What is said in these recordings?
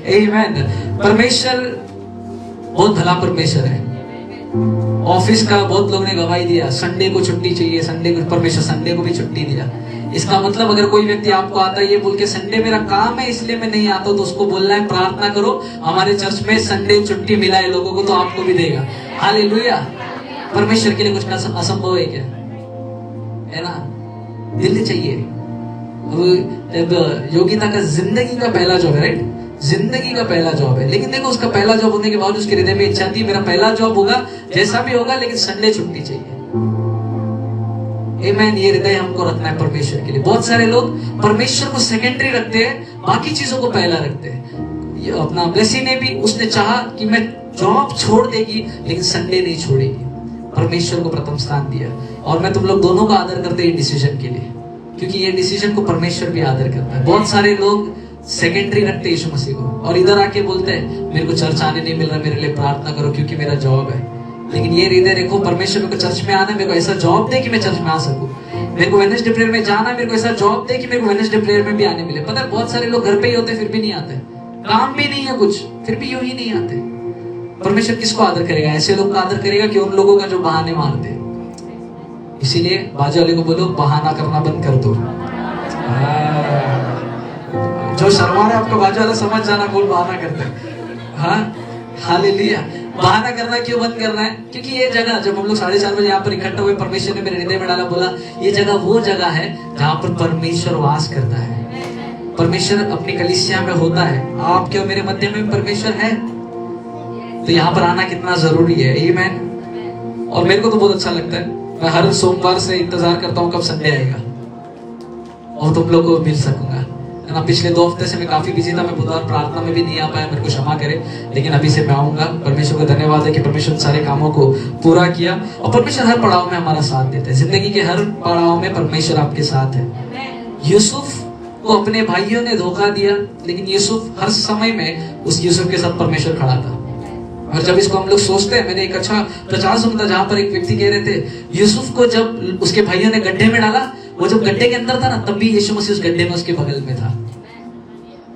आमीन। परमेश्वर बहुत भला परमेश्वर है। ऑफिस का बहुत लोगों ने गवाही दिया, संडे को छुट्टी चाहिए, संडे को, परमेश्वर संडे को भी छुट्टी दिया। इसका मतलब अगर कोई व्यक्ति आपको आता है ये बोल के संडे मेरा काम है इसलिए मैं नहीं आता, तो उसको बोलना है प्रार्थना करो हमारे चर्च में संडे छुट्टी मिला है लोगों को, तो आपको भी देगा। हालेलुया। परमेश्वर के लिए कुछ असंभव है क्या? है ना? दिल चाहिए। अब योगिता का जिंदगी का पहला जॉब है, राइट? जिंदगी का पहला जॉब है, लेकिन देखो उसका पहला जॉब होने के बाद उसके हृदय में इच्छा थी मेरा पहला जॉब होगा जैसा भी होगा लेकिन संडे छुट्टी चाहिए। आमीन। ये हृदय हमको रखना है परमेश्वर के लिए। बहुत सारे लोग परमेश्वर को सेकेंडरी रखते हैं, बाकी चीजों को पहला रखते हैं। ये अपना ब्लेसी ने भी, उसने चाहा कि मैं जॉब छोड़ देगी लेकिन संडे नहीं छोड़ेगी, परमेश्वर को प्रथम स्थान दिया। और मैं तुम लोग दोनों का आदर करते हैं डिसीजन के लिए, क्योंकि ये डिसीजन को परमेश्वर भी आदर करता है। बहुत सारे लोग सेकेंडरी रखते हैं यीशु मसीह को और इधर आके बोलते हैं मेरे को चर्च आने नहीं मिल रहा, मेरे लिए प्रार्थना करो क्योंकि मेरा जॉब है। लेकिन ये हृदय देखो, परमेश्वर मेरे को चर्च में आना है, मेरे को ऐसा जॉब दे कि मैं चर्च में आ सकूं। मेरे को वेडनेसडे प्रेयर में जाना है, मेरे को ऐसा जॉब दे कि मेरे को वेडनेसडे प्रेयर में भी आने मिले। पता है बहुत सारे लोग घर पे ही होते फिर भी नहीं आते, काम भी नहीं है कुछ, फिर भी यूं ही नहीं आते। परमेश्वर किसको आदर करेगा? ऐसे लोग का आदर करेगा कि उन लोगों का जो बहाने मारते हैं। इसीलिए बाजू वाले को बोलो बहाना करना बंद कर दो। जो शर्मा है आपका बाजू वाला समझ जाना कौन बहाना करता है। हाँ, हालेलुया। बहाना करना क्यों बंद करना है? क्योंकि ये जगह जब हम लोग 4:30 बजे यहाँ पर इकट्ठा हुए, परमेश्वर ने मेरे हृदय में डाला, बोला ये जगह वो जगह है जहाँ पर परमेश्वर वास करता है। परमेश्वर अपनी कलीसिया में होता है, आपके और मेरे मध्य में परमेश्वर है, तो यहाँ पर आना कितना जरूरी है। आमीन। और मेरे को तो बहुत अच्छा लगता है, मैं हर सोमवार से इंतजार करता हूँ कब संडे आएगा और तुम लोग को मिल सकूंगा, है ना। पिछले 2 हफ्ते से मैं काफी बिजी था, मैं बुधवार प्रार्थना में भी नहीं आ पाया, मेरे को क्षमा करे, लेकिन अभी से मैं आऊंगा। परमेश्वर को धन्यवाद है कि परमेश्वर सारे कामों को पूरा किया और परमेश्वर हर पड़ाव में हमारा साथ देता है। जिंदगी के हर पड़ाव में परमेश्वर आपके साथ है। यूसुफ को अपने भाइयों ने धोखा दिया, लेकिन यूसुफ हर समय में उस यूसुफ के साथ परमेश्वर खड़ा था। और जब इसको हम लोग सोचते हैं, मैंने एक अच्छा प्रचार सुना था जहां पर एक व्यक्ति कह रहे थे यूसुफ को जब उसके भाइयों ने गड्ढे में डाला, वो जब गड्ढे के अंदर था ना, तब भी यीशु मसीह उस गड्ढे में उसके बगल में था।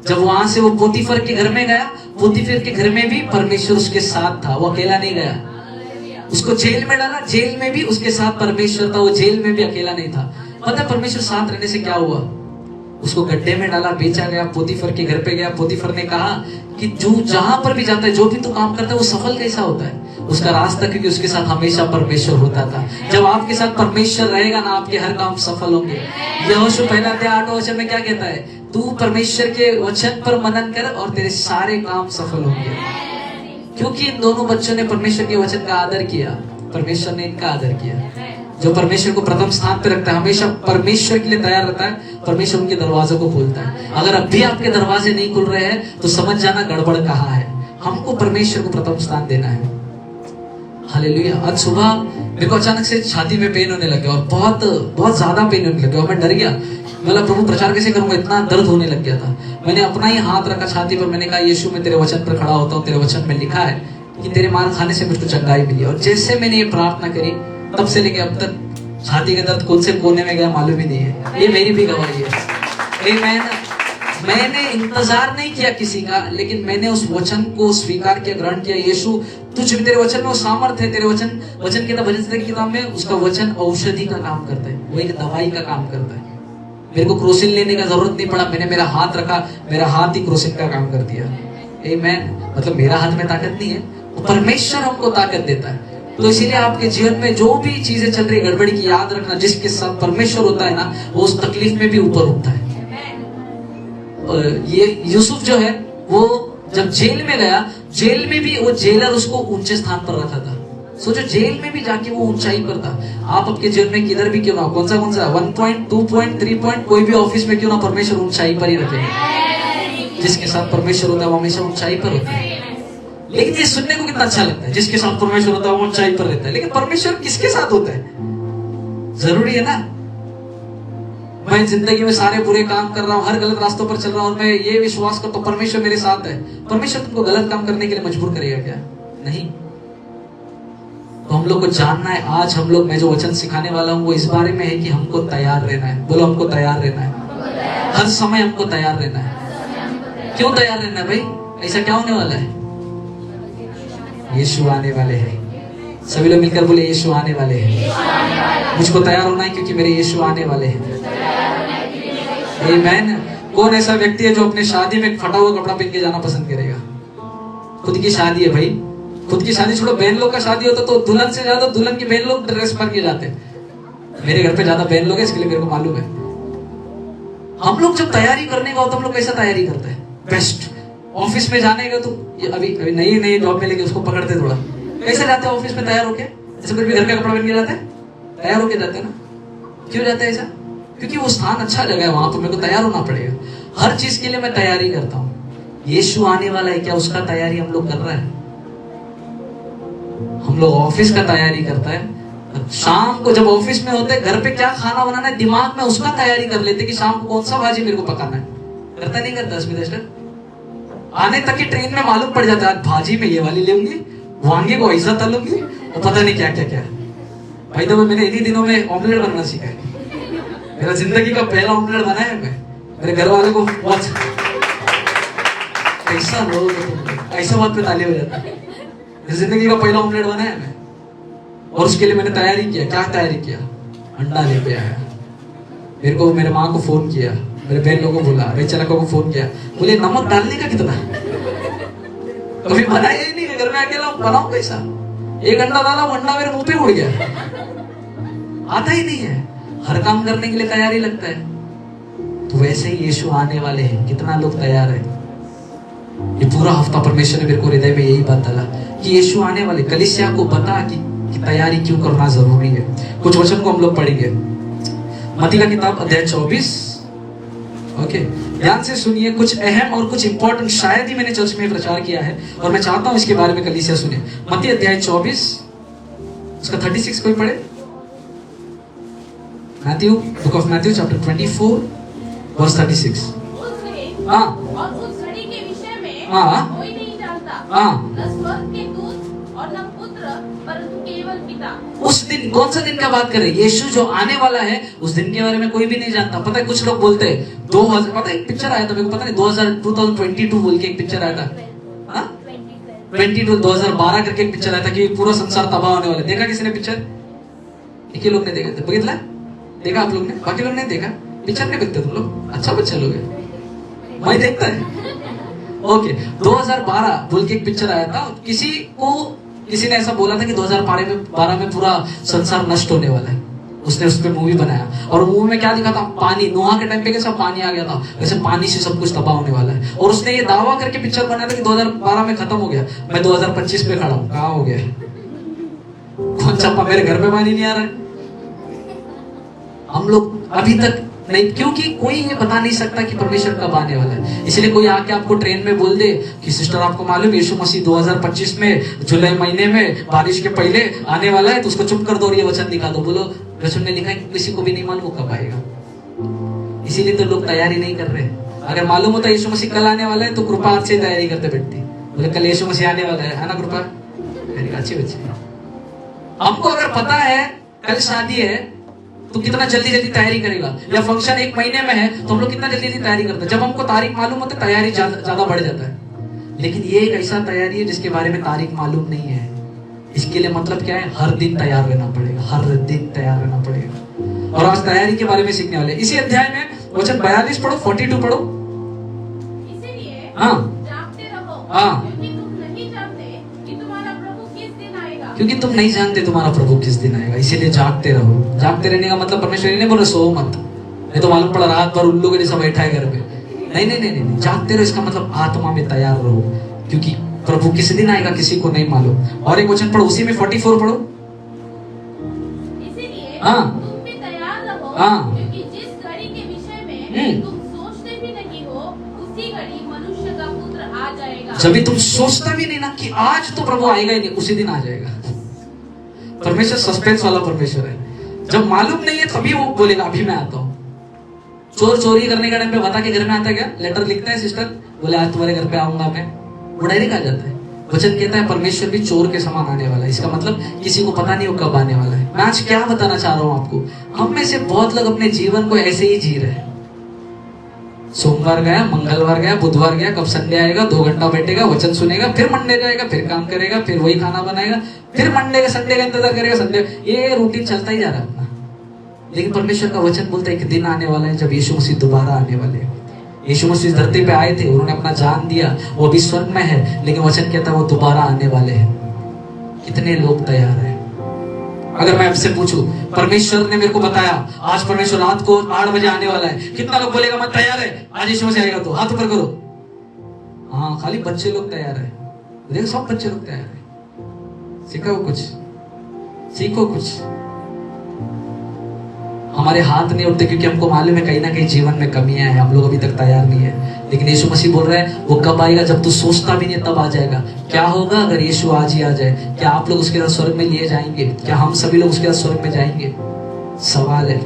जब वहां से वो पोतीफर के घर में गया, पोतीफर के घर में भी परमेश्वर उसके साथ था, वो अकेला नहीं गया। उसको जेल में डाला, जेल में भी उसके साथ परमेश्वर था, वो जेल में भी अकेला नहीं था। पता है परमेश्वर साथ रहने से क्या हुआ? उसको गड्ढे में डाला, बेचा गया, पोतीफर के घर पे गया। पोतीफर ने कहा कि जो जहां पर भी जाता है, जो भी तू काम करता है, वो सफल कैसा होता है? उसका रास्ता, क्योंकि उसके साथ हमेशा परमेश्वर होता था। जब आपके साथ परमेश्वर रहेगा ना, आपके हर काम सफल होंगे। यहोशू 1:8 में क्या कहता है? तू परमेश्वर के वचन पर मनन कर और तेरे सारे काम सफल होंगे। क्योंकि इन दोनों बच्चों ने परमेश्वर के वचन का आदर किया, परमेश्वर ने इनका आदर किया। जो परमेश्वर को प्रथम स्थान पे रखता है, हमेशा परमेश्वर के लिए तैयार रहता है, परमेश्वर उनके दरवाजों को खोलता है। अगर अब भी आपके दरवाजे नहीं खुल रहे हैं तो समझ जाना गड़बड़ कहाँ है। हमको परमेश्वर को प्रथम स्थान देना है। हालेलुया। आज सुबह मेरे को अचानक से छाती में पेन होने लगा और बहुत बहुत ज्यादा पेन होने लगा और मैं डर गया। मतलब प्रभु प्रचार कैसे करूंगा, इतना दर्द होने लग गया था। मैंने अपना ही हाथ रखा छाती पर, मैंने कहा यीशु मैं तेरे वचन पर खड़ा होता हूँ, तेरे वचन में लिखा है कि तेरे मार खाने से मुझको चंगाई मिली। और जैसे मैंने ये प्रार्थना करी, तब से लेके अब तक छाती का दर्द कौन से कोने में गया मालूम ही नहीं है। ये मेरी भी गवाही है। मैंने इंतजार नहीं किया किसी का, लेकिन मैंने उस वचन को स्वीकार किया, ग्रहण किया। यीशु तुझ तेरे वचन में वो सामर्थ है, तेरे वचन के भजन किताब में उसका वचन औषधि का काम करता है, वो एक दवाई का काम करता है। मेरे को क्रोसिन लेने का जरूरत नहीं पड़ा, मैंने मेरा हाथ रखा, मेरा हाथ ही क्रोसिन का काम कर दिया। आमीन। मतलब मेरा हाथ में ताकत नहीं है, परमेश्वर हमको ताकत देता है। तो इसीलिए आपके जीवन में जो भी चीजें चल रही गड़बड़ी की, याद रखना जिसके साथ परमेश्वर होता है ना, वो उस तकलीफ में भी ऊपर उठता है। ये यूसुफ जो है, वो जब जेल में गया, जेल में भी वो जेलर उसको ऊंचे स्थान पर रखा था। सोचो, जेल में भी जाके वो ऊंचाई पर था। आप आपके जीवन में किधर भी क्यों ना, कौन सा 1 पॉइंट 2 पॉइंट 3 पॉइंट कोई भी ऑफिस में क्यों ना, परमेश्वर ऊंचाई पर ही रखेगा। जिसके साथ परमेश्वर होता है वो हमेशा ऊंचाई पर होता है। लेकिन ये सुनने को कितना अच्छा लगता है, जिसके साथ परमेश्वर होता है वो ऊंचाई पर रहता है। लेकिन परमेश्वर किसके साथ होता है? जरूरी है ना। मैं जिंदगी में सारे बुरे काम कर रहा हूँ, हर गलत रास्तों पर चल रहा हूँ और मैं ये विश्वास करता हूँ परमेश्वर मेरे साथ है। परमेश्वर तुमको गलत काम करने के लिए मजबूर करेगा क्या? नहीं। तो हम लोग को जानना है, आज हम लोग, मैं जो वचन सिखाने वाला हूँ वो इस बारे में है कि हमको तैयार रहना है। बोलो, हमको तैयार रहना है। हर समय हमको तैयार रहना है। क्यों तैयार रहना है भाई? ऐसा क्या होने वाला है? यीशु आने वाले हैं। सभी लोग मिलकर बोले यीशु आने वाले हैं। मुझको तैयार होना है क्योंकि मेरे यीशु आने वाले हैं। आमीन। कौन ऐसा व्यक्ति है जो अपने शादी में फटा हुआ कपड़ा पहन के जाना पसंद करेगा? खुद की शादी है भाई, खुद की शादी छोड़ो, बहन लोग का शादी होता तो दुल्हन से ज्यादा दुल्हन की बहन लोग ड्रेस पहन के जाते। मेरे घर पे ज्यादा बहन लोग है, इसके लिए मेरे को मालूम है। हम लोग जब तैयारी करने का होता हम लोग कैसा तैयारी करते हैं? बेस्ट। ऑफिस में जाने का तो अभी नई नई जॉब में लेके उसको पकड़ते थोड़ा। कैसे जाते हैं ऑफिस में तैयार होके? ऐसे कुछ भी घर का कपड़ा पहन के जाते हैं? तैयार होके जाते हैं ना? क्यों जाते हैं ऐसा? क्योंकि वो स्थान अच्छा जगह है, वहां पर मेरे को तैयार होना पड़ेगा। हर चीज के लिए मैं तैयारी करता हूँ। यीशु आने वाला है, क्या उसका तैयारी हम लोग कर रहे हैं? हम लोग ऑफिस का तैयारी करता है, शाम को जब ऑफिस में होते घर पे क्या खाना बनाना है दिमाग में उसका तैयारी कर लेते कि शाम को कौन सा भाजी मेरे को पकाना है। करता नहीं करता? स्मिता आने तक की ट्रेन में मालूम पड़ जाता है भाजी में ये वाली लेंगी, वांगे को ऐसा तलूंगी और पता नहीं क्या क्या क्या। भाई तो मैंने इन्हीं दिनों में ऑमलेट बनना सीखा है। मेरा जिंदगी का पहला ऑमलेट बनाया है मैं। मेरे घर वाले को बहुत ऐसा लोग ऐसा बात पे ताली हो जाता है। जिंदगी का पहला ऑमलेट बनाया मैं, और उसके लिए मैंने तैयारी किया। क्या तैयारी किया? अंडा लेके आया। मेरे को मेरे माँ को फोन किया, मेरे बहन लोगों को बोला, रेचल को फोन किया, बोले नमक डालने का कितना? कभी बनाया ही नहीं, घर में अकेला बनाऊं कैसा? एक अंडा डाला, वो अंडा मेरे मुंह पे उड़ गया। आता ही नहीं है। हर काम करने के लिए तैयारी लगता है। तो वैसे ही यीशु आने वाले हैं। कितना लोग तैयार है? ये पूरा हफ्ता परमेश्वर ने मेरे को हृदय में यही बात डाला कि यीशु आने वाले। कलीसिया को बता कि तैयारी क्यों करना जरूरी है। कुछ वचन को हम लोग पढ़ेंगे। मत्ती का किताब अध्याय 24। ओके, ध्यान से सुनिए। कुछ अहम और कुछ इंपॉर्टेंट शायद ही मैंने चर्च में प्रचार किया है और मैं चाहता हूं इसके बारे में कलीसिया सुने। मत्ती अध्याय 24 उसका 36 कोई पढ़े? Matthew, book of Matthew chapter 24 verse 36। हाँ, और उस घड़ी के विषय में हाँ, कोई नहीं जानता, हाँ, न स्वर्ग के दूत और न पुत्र परंतु केवल पिता। उस दिन, कौन सा दिन का बात करें? यीशु जो आने वाला है उस दिन के बारे में कोई भी नहीं जानता। पता है कुछ लोग बोलते हैं 2000, पता है एक पिक्चर आया था, मेरे को पता नहीं 2022 बोल के एक पिक्चर आया था। 2012 करके एक पिक्चर आया था कि पूरा संसार तबाह होने वाला है। देखा किसी ने पिक्चर? एक ही लोग ने देखा। बघितला? देखा आप लोग ने? बाकी लोग नहीं देखा? पिक्चर नहीं देखते तुम लोग? अच्छा बच्चे लोग है, मैं देखता है। ओके, 2012 बोल के एक पिक्चर आया था। किसी ने ऐसा बोला था कि 2012 में पूरा संसार नष्ट होने वाला है। उसने उस पर मूवी बनाया और मूवी में क्या दिखा था? पानी। नोहा के टाइम पे कैसा पानी आ गया था, वैसे पानी से सब कुछ तबाह होने वाला है। और उसने ये दावा करके पिक्चर बनाया था कि 2012 में खत्म हो गया। मैं 2025 में खड़ा हूँ। कहाँ हो गया? कौन चप्पा? मेरे घर में पानी नहीं आ रहा है। हम लोग अभी तक नहीं, क्योंकि कोई ये बता नहीं सकता कि परमेश्वर कब आने वाला है। इसलिए कोई आके आपको ट्रेन में बोल दे कि सिस्टर आपको मालूम यीशु मसीह 2025 में जुलाई महीने में बारिश के पहले आने वाला है, तो उसको चुप कर दो और ये वचन दिखा दो। बोलो वचन ने लिखा है, किसी को भी नहीं मालूम कब आएगा। इसीलिए तो लोग तैयारी नहीं कर रहे। अगर मालूम होता यीशु मसीह कल आने वाला है तो कृपा आज से तैयारी करते बैठती। बोले कल यीशु मसीह आने वाला है ना कृपा? अच्छी बच्ची। हमको अगर पता है कल शादी है तो कितना जल्दी जल्दी तैयारी करेगा। या फंक्शन 1 महीने में है तो हम लोग कितना जल्दी जल्दी तैयारी करते हैं। जब हमको तारीख मालूम होता है तैयारी ज्यादा बढ़ जाता है। लेकिन ये एक ऐसा तैयारी है जिसके बारे में तारीख मालूम नहीं है। इसके लिए मतलब क्या है? हर दिन तैयार रहना पड़ेगा, हर दिन तैयार रहना पड़ेगा। और आज तैयारी के बारे में सीखने वाले। इसी अध्याय में वचन 42 पढ़ो, 42 पढ़ो। इसीलिए हाँ, जागते रहो, हाँ, क्योंकि तुम नहीं जानते कि तुम्हारा प्रभु किस दिन आएगा। क्योंकि तुम नहीं जानते तुम्हारा प्रभु किस दिन आएगा, इसीलिए जागते रहो। जागते रहने का मतलब परमेश्वर ने बोला सो मत, नहीं तो मालूम पड़ा रात भर उल्लू के जैसा बैठा है घर पे। नहीं, जागते रहो इसका मतलब आत्मा में तैयार रहो, क्योंकि प्रभु किस दिन आएगा किसी को नहीं मालूम। और एक वचन पढ़ो उसी में 44 पढ़ो। इसीलिए हाँ, तुम भी तैयार रहो, हाँ, क्योंकि जिस घड़ी के विषय में तुम सोचते भी नहीं हो उसी घड़ी मनुष्य का पुत्र आ जाएगा। जब भी तुम सोचता भी नहीं ना कि आज तो प्रभु आएगा ही नहीं, उसी दिन आ जाएगा। परमेश्वर सस्पेंस वाला परमेश्वर है। जब मालूम नहीं है तभी वो बोलेगा अभी मैं आता हूँ। चोर चोरी करने का टाइम पे बता के घर में आता है क्या? लेटर लिखता है सिस्टर, बोले आज तुम्हारे घर पे आऊंगा मैं, वो डायरेक्ट आ जाता है। वचन कहता है परमेश्वर भी चोर के समान आने वाला है। इसका मतलब किसी को पता नहीं हो कब आने वाला है। मैं आज क्या बताना चाह रहा हूँ आपको, हम में से बहुत लोग अपने जीवन को ऐसे ही जी रहे हैं। सोमवार गया, मंगलवार गया, बुधवार गया, कब संडे आएगा, 2 घंटा बैठेगा, वचन सुनेगा, फिर मंडे जाएगा, फिर काम करेगा, फिर वही खाना बनाएगा, फिर मंडे का संडे का इंतजार करेगा, संडे। ये रूटीन चलता ही जा रहा है अपना। लेकिन परमेश्वर का वचन बोलता है एक दिन आने वाला है जब यीशु मसीह दोबारा आने वाले हैं। यीशु मसीह धरती पे आए थे, उन्होंने अपना जान दिया, वो अभी स्वर्ग में है, लेकिन वचन कहता है वो दोबारा आने वाले हैं। कितने लोग तैयार हैं? अगर मैं आपसे पूछूं, परमेश्वर ने मेरे को बताया आज परमेश्वर रात को 8 बजे आने वाला है, कितना लोग बोलेगा मैं तैयार है, आज यीशु मसीह आएगा तो हाथ ऊपर करो। हाँ, खाली बच्चे लोग तैयार है। देखो सब बच्चे लोग तैयार है। सीखो कुछ, सीखो कुछ। हमारे हाथ नहीं उठते क्योंकि हमको मालूम है कहीं ना कहीं जीवन में कमियां हैं, हम लोग अभी तक तैयार नहीं है। लेकिन यीशु मसीह बोल रहे हैं वो कब आएगा, जब तू सोचता भी नहीं तब आ जाएगा। क्या होगा अगर यीशु आज ही आ जाए? क्या आप लोग उसके साथ स्वर्ग में लिए जाएंगे? क्या हम सभी लोग उसके साथ स्वर्ग में जाएंगे? सवाल है।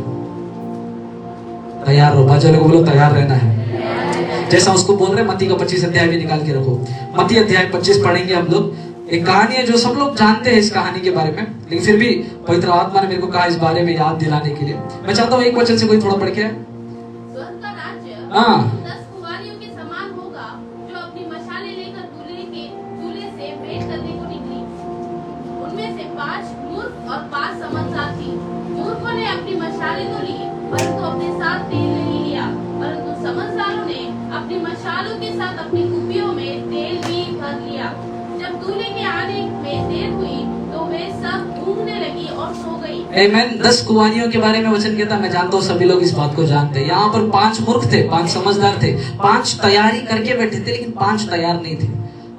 तैयार रहो, बाजू लोगों बोलो तैयार रहना है। जैसा उसको बोल रहे मत्ती का 25 अध्याय भी निकाल के रखो। मत्ती अध्याय 25 पढ़ेंगे हम लोग। एक कहानी है जो सब लोग जानते हैं इस कहानी के बारे में, लेकिन फिर भी पवित्र आत्मा ने मेरे को कहा इस बारे में याद दिलाने के लिए। मैं चाहता हूँ एक वचन से कोई थोड़ा पढ़ के। स्वर्ग का राज्य हाँ 10 कुंवारियों के समान होगा जो अपनी मशालें लेकर दूल्हे से भेंट करने को निकली। उनमें से 5 मूर्ख और 5 समझदार थी। मूर्खों ने अपनी मशालें तो ली, परंतु अपने साथ तेल नहीं लिया, परंतु समझदारों ने अपनी मशालों के साथ अपनी कुपियों में तेल भी भर लिया। जब दूल्हे के आने में देर हुई तो वे सब ऊँघने लगी और सो गई। आमीन। 10 कुंवारियों के बारे में वचन कहता है, मैं जानता हूँ सभी लोग इस बात को जानते हैं। यहाँ पर 5 मूर्ख थे, 5 समझदार थे, 5 तैयारी करके बैठे थे, लेकिन 5 तैयार नहीं थे।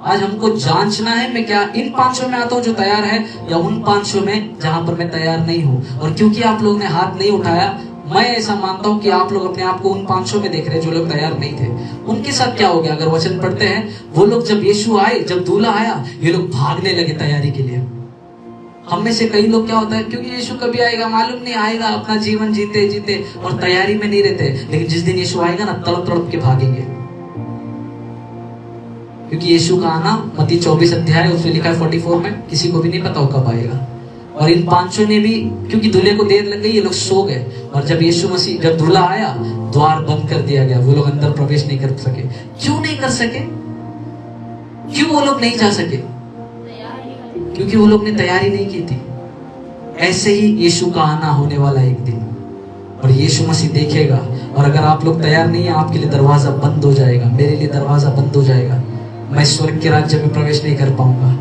आज हमको जांचना है मैं क्या इन 5 में आता हूँ जो तैयार है, या उन 5 में जहां पर मैं तैयार नहीं हूँ। और क्योंकि आप लोगों ने हाथ नहीं उठाया, मैं ऐसा मानता हूँ कि आप लोग अपने आप को उन 500 में देख रहे हैं जो लोग तैयार नहीं थे। उनके साथ क्या हो गया? अगर वचन पढ़ते हैं, वो लोग जब यीशु आए, जब दूल्हा आया, ये लोग भागने लगे तैयारी के लिए। हम में से कई लोग क्या होता है, क्योंकि यीशु कभी आएगा मालूम नहीं, आएगा अपना जीवन जीते जीते और तैयारी में नहीं रहते। लेकिन जिस दिन यीशु आएगा ना, तड़प तड़प के भागेंगे, क्योंकि यीशु का आना मत्ती 24 अध्याय उसमें लिखा है 44 में, किसी को भी नहीं पता वो कब आएगा। और इन 500 ने भी, क्योंकि दूल्हे को देर लग गई, ये लोग सो गए। और जब यीशु मसीह, जब दूल्हा आया, द्वार बंद कर दिया गया, वो लोग अंदर प्रवेश नहीं कर सके। क्यों नहीं कर सके? क्यों वो लोग नहीं जा सके? क्योंकि वो लोग ने तैयारी नहीं की थी। ऐसे ही यीशु का आना होने वाला एक दिन, और यीशु मसीह देखेगा। और अगर आप लोग तैयार नहीं है, आपके लिए दरवाजा बंद हो जाएगा, मेरे लिए दरवाजा बंद हो जाएगा। मैं स्वर्ग के राज्य में प्रवेश नहीं कर पाऊंगा।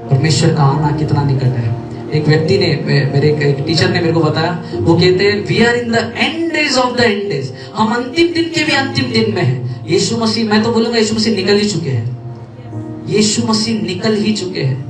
परमेश्वर का आना कितना निकट है। एक व्यक्ति ने, मेरे एक टीचर ने मेरे को बताया, वो कहते हैं we are in the end days of the end days. हम अंतिम दिन के भी अंतिम दिन में है। यीशु मसीह, मैं तो बोलूंगा यीशु मसीह निकल ही चुके हैं। यीशु मसीह निकल ही चुके हैं।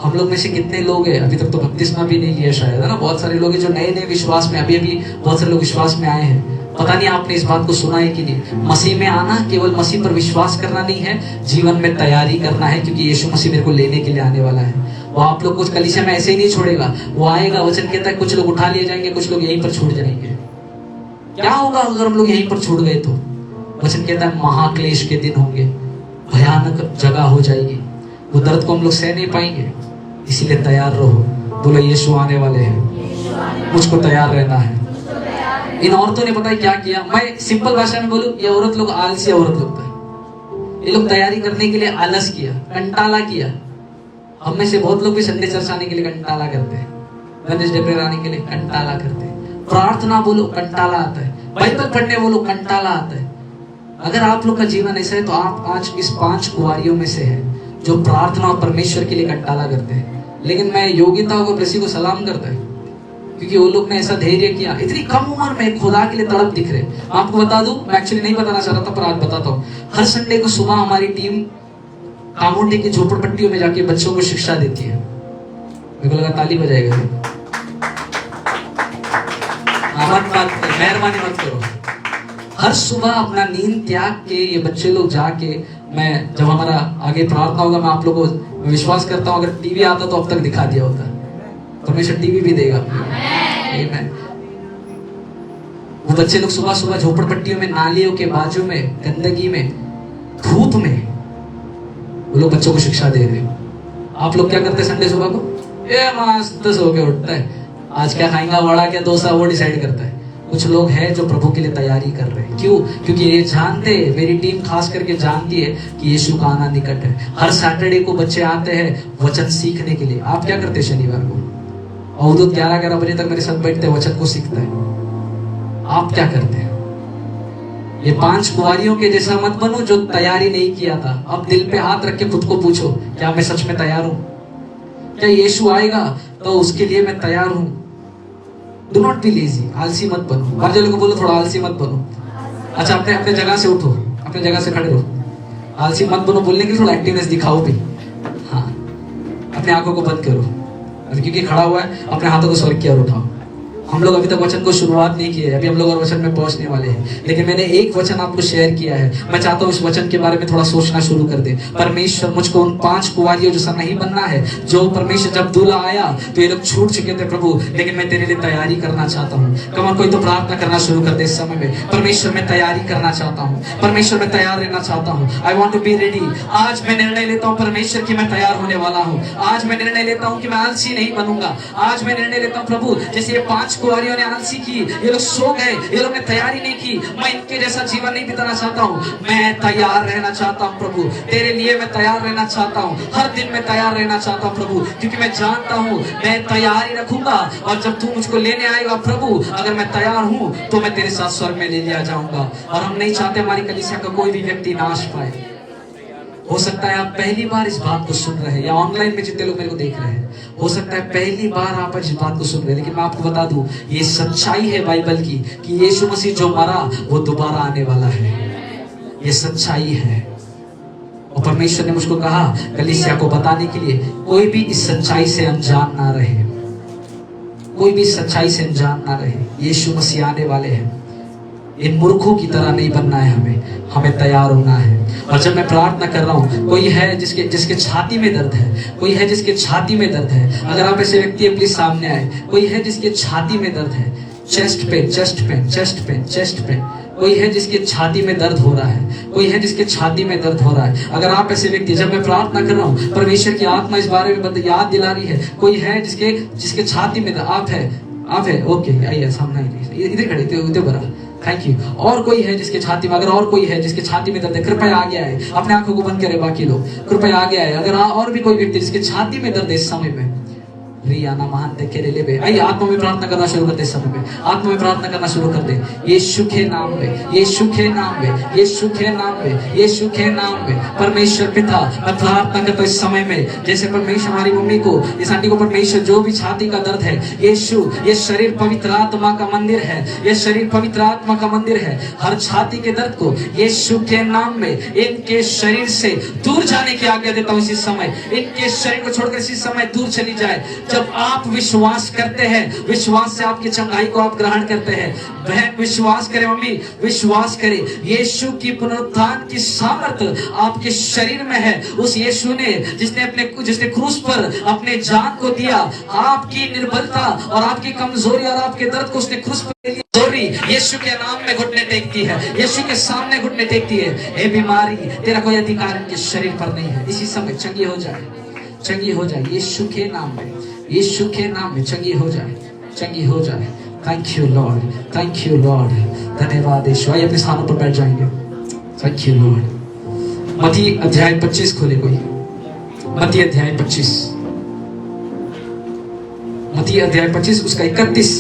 हम लोग में से कितने लोग हैं अभी तक तो बपतिस्मा भी नहीं लिया शायद, है ना? बहुत सारे लोग हैं जो नए नए विश्वास में, अभी बहुत सारे लोग विश्वास में आए हैं। पता नहीं आपने इस बात को सुना है कि नहीं। मसीह में आना केवल मसीह पर विश्वास करना नहीं है, जीवन में तैयारी करना है, क्योंकि यीशु मसीह मेरे को लेने के लिए आने वाला है। वो आप लोग कुछ कलीसिया में ऐसे ही नहीं छोड़ेगा, वो आएगा। वचन कहता है कुछ लोग उठा लिए जाएंगे, कुछ लोग यहीं पर छूट जाएंगे। क्या होगा अगर हम लोग यहीं पर छूट गए तो? वचन कहता है महाक्लेश के दिन होंगे, भयानक जगह हो जाएगी, वो दर्द को हम लोग सह नहीं पाएंगे। इसीलिए तैयार रहो। बोलो यीशु आने वाले हैं, मुझको तैयार रहना है। इन औरतों ने पता है क्या किया? मैं सिंपल भाषा में बोलूं, ये औरत लोग आलसी औरत लोग थे। ये लोग तैयारी करने के लिए आलस किया, कंटाला किया। हम में से बहुत लोग भी संडे चर्च आने के लिए कंटाला करते हैं, वेडनेसडे प्रेयर आने के लिए कंटाला करते हैं, प्रार्थना बोलो कंटाला आता है, बाइबल पढ़ने बोलो कंटाला आता है। अगर आप लोग का जीवन ऐसा है तो आप आज इस 5 कुंवारियों में से है जो प्रार्थना और परमेश्वर के लिए कंटाला करते हैं। लेकिन मैं योग्यताओं को किसी को सलाम करता है, क्योंकि वो लोग ने ऐसा धैर्य किया। इतनी कम उम्र में खुदा के लिए तड़प दिख रहे। आपको बता दूं, मैं एक्चुअली नहीं बताना चाह रहा था पर आज बताता हूँ। हर संडे को सुबह हमारी टीम कामोंडे की झोपड़पट्टियों में जाके बच्चों को शिक्षा देती है। मेरे को लगा ताली बजाएगा। मेहरबानी मत करो। हर सुबह अपना नींद त्याग के ये बच्चे लोग जाके, मैं जब हमारा आगे प्रार्थना होगा, मैं आप लोगों को विश्वास करता हूँ अगर टीवी आता तो अब तक दिखा दिया होता। परमेश्वर टीवी भी देगा। आमीन। वो बच्चे लोग सुबह सुबह झोपड़पट्टियों में, नालियों के बाजू में, गंदगी में, धूप में, वो लोग बच्चों को शिक्षा दे रहे हैं। आप लोग क्या करते हैं संडे सुबह को? ये मस्त सो के उठता है, आज क्या खाएंगा, वड़ा क्या डोसा, वो डिसाइड करता है। कुछ लोग हैं जो प्रभु के लिए तैयारी कर रहे हैं। क्यों? क्योंकि ये जानते हैं, मेरी टीम खास करके जानती है कि यीशु का आना निकट है। हर सैटरडे को बच्चे आते हैं वचन सीखने के लिए। आप क्या करते हैं शनिवार को? अवधूत 11-11 बजे तक मेरे साथ बैठते हैं, वचन को सीखता है। आप क्या करते हैं? ये 5 कुंवारियों के जैसा मत बनो जो तैयारी नहीं किया था। अब दिल पे हाथ रख के खुद को पूछो, क्या मैं सच में तैयार हूं? क्या यीशु आएगा तो उसके लिए मैं तैयार हूं? डू नॉट बी लेजी, आलसी मत बनो। बाहर लोगों को बोलो थोड़ा आलसी मत बनो। अच्छा, अपने जगह से उठो, अपने जगह से खड़े रहो। आलसी मत बनो बोलने के लिए थोड़ा एक्टिवनेस दिखाओ भी। हाँ, अपने आंखों को बंद करो, क्योंकि खड़ा हुआ है अपने हाथों को स्वर्ग की ओर उठाओ। हम लोग अभी तक वचन को शुरुआत नहीं किए, अभी हम लोग और वचन में पहुंचने वाले हैं। लेकिन मैंने एक वचन आपको शेयर किया है, मैं चाहता हूं उस वचन के बारे में थोड़ा सोचना शुरू कर दे। परमेश्वर मुझको उन 5 कुंवारियों जैसा नहीं बनना है, जो परमेश्वर जब दूल्हा आया तो ये लोग छूट चुके थे प्रभु, लेकिन मैं तेरे लिए तैयारी करना चाहता हूँ। कमान कोई तो प्रार्थना करना शुरू कर दे इस समय में। परमेश्वर मैं तैयारी करना चाहता हूँ, परमेश्वर मैं तैयार रहना चाहता हूँ। I want to be ready. आज मैं निर्णय लेता हूँ परमेश्वर की मैं तैयार होने वाला हूँ। आज मैं निर्णय लेता हूँ कि मैं आलसी नहीं बनूंगा। आज मैं निर्णय लेता हूँ प्रभु, जैसे ये 5 कुंवारियों ने आलसी की, ये लोग सो गए, ये लोग ने तैयारी नहीं की, मैं इनके जैसा जीवन नहीं बिताना चाहता हूँ। मैं तैयार रहना चाहता हूँ प्रभु, तेरे लिए मैं तैयार रहना चाहता हूँ। हर दिन मैं तैयार रहना चाहता हूँ प्रभु, क्योंकि मैं जानता हूँ मैं तैयारी रखूंगा, और जब तू मुझको लेने आएगा प्रभु, अगर मैं तैयार हूँ तो मैं तेरे साथ स्वर्ग में ले लिया जाऊंगा। और हम नहीं चाहते हमारी कलीसिया का कोई भी व्यक्ति नाश पाए। हो सकता है आप पहली बार इस बात को सुन रहे हैं, या ऑनलाइन में जितने लोग मेरे को देख रहे हैं, हो सकता है पहली बार आप इस बात को सुन रहे हैं। लेकिन मैं आपको बता दूं, ये सच्चाई है बाइबल की कि यीशु मसीह जो मरा वो दोबारा आने वाला है। ये सच्चाई है, और परमेश्वर ने मुझको कहा कलीसिया को बताने के लिए, कोई भी इस सच्चाई से अनजान ना रहे, कोई भी सच्चाई से अनजान ना रहे। यीशु मसीह आने वाले हैं। इन मूर्खों की तरह नहीं बनना है, हमें तैयार होना है। और जब मैं प्रार्थना कर रहा हूँ, कोई है जिसके छाती में दर्द है, कोई है जिसके छाती में दर्द है, अगर आप ऐसे व्यक्ति है प्लीज सामने आए। कोई है जिसके छाती में दर्द है, chest pain, chest pain, chest pain, chest pain. कोई है जिसके छाती में दर्द हो रहा है, कोई है जिसके छाती में दर्द हो रहा है। अगर आप ऐसे व्यक्ति, जब मैं प्रार्थना कर रहा हूँ परमेश्वर की आत्मा इस बारे में याद दिला रही है, कोई है जिसके छाती में आप है, ओके आइए सामने, इधर खड़े इधर बरा, थैंक यू। और कोई है जिसके छाती में, अगर और कोई है जिसके छाती में दर्द है, कृपया आ गया है, अपने आंखों को बंद करें बाकी लोग, कृपया आ गया है। अगर और भी कोई व्यक्ति जिसके छाती में दर्द है इस समय में, रियाना महान देखे ले ले, आइए आत्मा में प्रार्थना करना शुरू कर दे। इस समय में आत्मा में प्रार्थना करना शुरू कर दे। यीशु के नाम में, यीशु के नाम में, यीशु के नाम में, यीशु के नाम में। परमेश्वर पिता, मैं प्रार्थना करता हूँ इस समय में, जैसे परमेश्वर हमारी मम्मी को, इस आंटी को, परमेश्वर जो भी छाती का दर्द है, यीशु, ये शरीर पवित्र आत्मा का मंदिर है, ये शरीर पवित्र आत्मा का मंदिर है। हर छाती के दर्द को यीशु के नाम में इनके शरीर से दूर जाने की आज्ञा देता हूँ। इसी समय इनके शरीर को छोड़कर इसी समय दूर चली जाए। जब आप विश्वास करते हैं, विश्वास से आपकी चंगाई को आप ग्रहण करते हैं। बहन विश्वास करे, मम्मी विश्वास करे, यीशु की पुनरुत्थान की सामर्थ्य आपके शरीर में है। उस यीशु ने जिसने क्रूस पर अपने जान को दिया, आपकी निर्बलता और आपकी कमजोरी और आपके दर्द को उसने क्रूस पर ले लिया। यीशु के नाम में घुटने टेकती है, यीशु के सामने घुटने टेकती है। हे बीमारी, तेरा कोई अधिकार इनके शरीर पर नहीं है। इसी समय चंगी हो जाए, चंगी हो जाए यीशु के नाम में, यीशु के नाम में चंगी हो जाए, चंगी हो जाए। Thank you Lord, thank Yeshu Lord, धन्यवाद यीशु। आइए अपने स्थानों पर बैठ जाएंगे। Thank you Lord. मत्ती अध्याय 25 खोले कोई, मत्ती अध्याय 25, मत्ती अध्याय 25 उसका 31,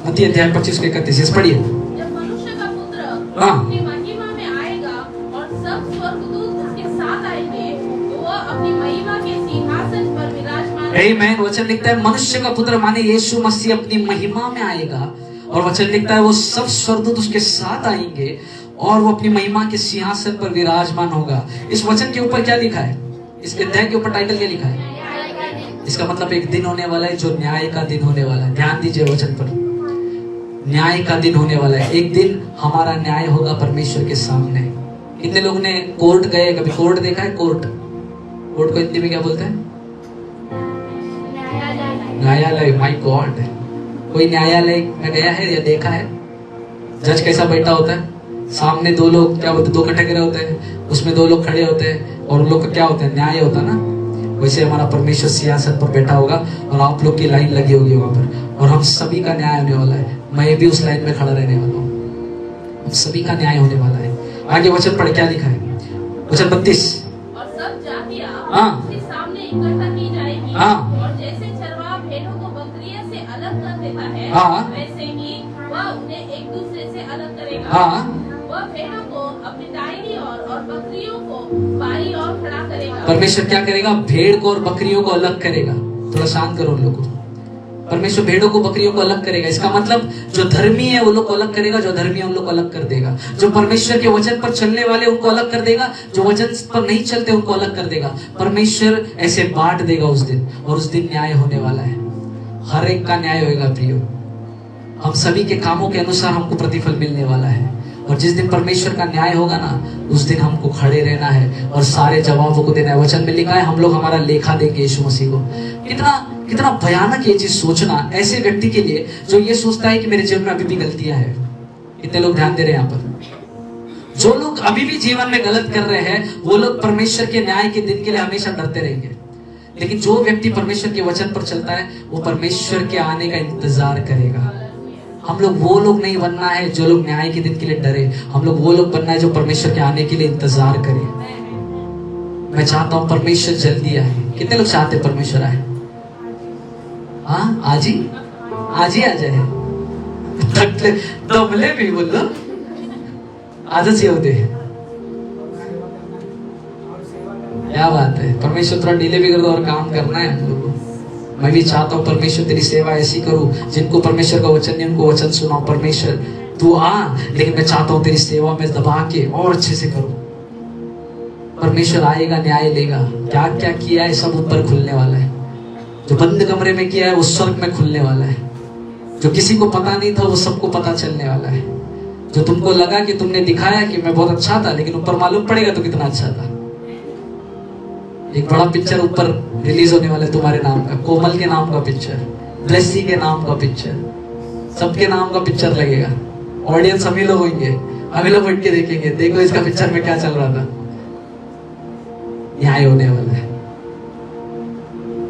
मत्ती अध्याय 25 का 31 पढ़िए। जब मनुष्य का पुत्र अपनी महिमा में आएगा और सब स्वर्गदूत उसके साथ आएंगे, तो वह अपनी महिमा के सिंहासन पर विराजमान। आमीन। वचन लिखता है मनुष्य का पुत्र माने यीशु मसीह अपनी महिमा में आएगा, और वचन लिखता है वो सब स्वर्गदूत उसके साथ आएंगे और वो अपनी महिमा के सिंहासन पर विराजमान होगा। इस वचन के ऊपर क्या लिखा है? इस अध्याय के ऊपर टाइटल क्या लिखा है? इसका मतलब एक दिन होने वाला है जो न्याय का दिन होने वाला है। ध्यान दीजिए वचन पर, न्याय का दिन होने वाला है। एक दिन हमारा न्याय होगा परमेश्वर के सामने। कितने लोग ने कोर्ट गए? कभी कोर्ट देखा है? कोर्ट, कोर्ट को हिंदी में क्या बोलते हैं? न्यायालय। माय गॉड, कोई न्यायालय में गया है या देखा है? जज कैसा बैठा होता है? सामने दो लोग क्या होते हैं? दो कटघरे होते हैं, उसमें दो लोग खड़े होते हैं और उन लोग का क्या होता है? न्याय होता है ना। वैसे हमारा परमेश्वर सियासत पर बैठा होगा और आप लोग की लाइन लगी होगी वहां पर। और हम सभी का न्याय होने वाला है। मैं भी उस लाइन में खड़ा रहने वाला हूँ, हम सभी का न्याय होने वाला है। आगे वचन पढ़, क्या लिखा है? वचन 32। और सब जातियां हाँ। उसके सामने इकट्ठा की जाएगी। हाँ। और जैसे चरवाहा भेड़ों को बकरियों से अलग कर देता है, हाँ। वैसे ही वह उन्हें एक दूसरे से अलग करेगा। हाँ। वह भेड़ों को अपनी दाहिनी ओर और बकरियों को बाईं ओर खड़ा करेगा। परमेश्वर क्या करेगा? भेड़ को और बकरियों को अलग करेगा। थोड़ा शांत करो उन लोगों को। परमेश्वर भेड़ों को बकरियों को अलग करेगा। इसका मतलब जो धर्मी है वो लोग को अलग करेगा, जो धर्मी है उन लोग को अलग कर देगा। जो परमेश्वर के वचन पर चलने वाले उनको अलग कर देगा, जो वचन पर नहीं चलते उनको अलग कर देगा। परमेश्वर ऐसे बांट देगा उस दिन, और उस दिन न्याय होने वाला है। हर एक का न्याय होगा प्रियो। हम सभी के कामों के अनुसार हमको प्रतिफल मिलने वाला है। और जिस दिन परमेश्वर का न्याय होगा ना, उस दिन हमको खड़े रहना है और सारे जवाबों को देना है। वचन में लिखा है हम लोग हमारा लेखा देंगे यीशु मसीह को। कितना भयानक ये चीज सोचना ऐसे व्यक्ति के लिए जो ये सोचता है कि मेरे जीवन में अभी भी गलतियां हैं। कितने लोग ध्यान दे रहे हैं यहाँ पर? जो लोग अभी भी जीवन में गलत कर रहे हैं वो लोग परमेश्वर के न्याय के दिन के लिए हमेशा डरते रहेंगे। लेकिन जो व्यक्ति परमेश्वर के वचन पर चलता है वो परमेश्वर के आने का इंतजार करेगा। हम लोग वो लोग नहीं बनना है जो लोग न्याय के दिन के लिए डरे। हम लोग वो लोग बनना है जो परमेश्वर के आने के लिए इंतजार करे। मैं चाहता हूं परमेश्वर जल्दी आए। कितने लोग चाहते परमेश्वर आए? हाँ, आज ही आ जाए। दबले भी बोलो, आदत से होते। क्या बात है, परमेश्वर थोड़ा डिले भी कर दो और काम करना है हम लोग को। मैं भी चाहता हूँ परमेश्वर तेरी सेवा ऐसी करूं, जिनको परमेश्वर का वचन नहीं उनको वचन सुनाओ। परमेश्वर तू आ, लेकिन मैं चाहता हूँ तेरी सेवा में दबा के और अच्छे से करूं। परमेश्वर आएगा, न्याय लेगा। क्या क्या किया है सब ऊपर खुलने वाला है। जो बंद कमरे में किया है वो स्वर्ग में खुलने वाला है। जो किसी को पता नहीं था वो सबको पता चलने वाला है। जो तुमको लगा कि तुमने दिखाया कि मैं बहुत अच्छा था, लेकिन ऊपर मालूम पड़ेगा तो कितना अच्छा था। एक बड़ा पिक्चर ऊपर रिलीज होने वाला है तुम्हारे नाम का, कोमल के नाम का पिक्चर, ब्लेसी के नाम का पिक्चर, सबके नाम का पिक्चर लगेगा। ऑडियंस हम ही लोग होंगे, हम ही लोग बैठ के देखेंगे, देखो इसका पिक्चर में क्या चल रहा था। न्याय होने वाला है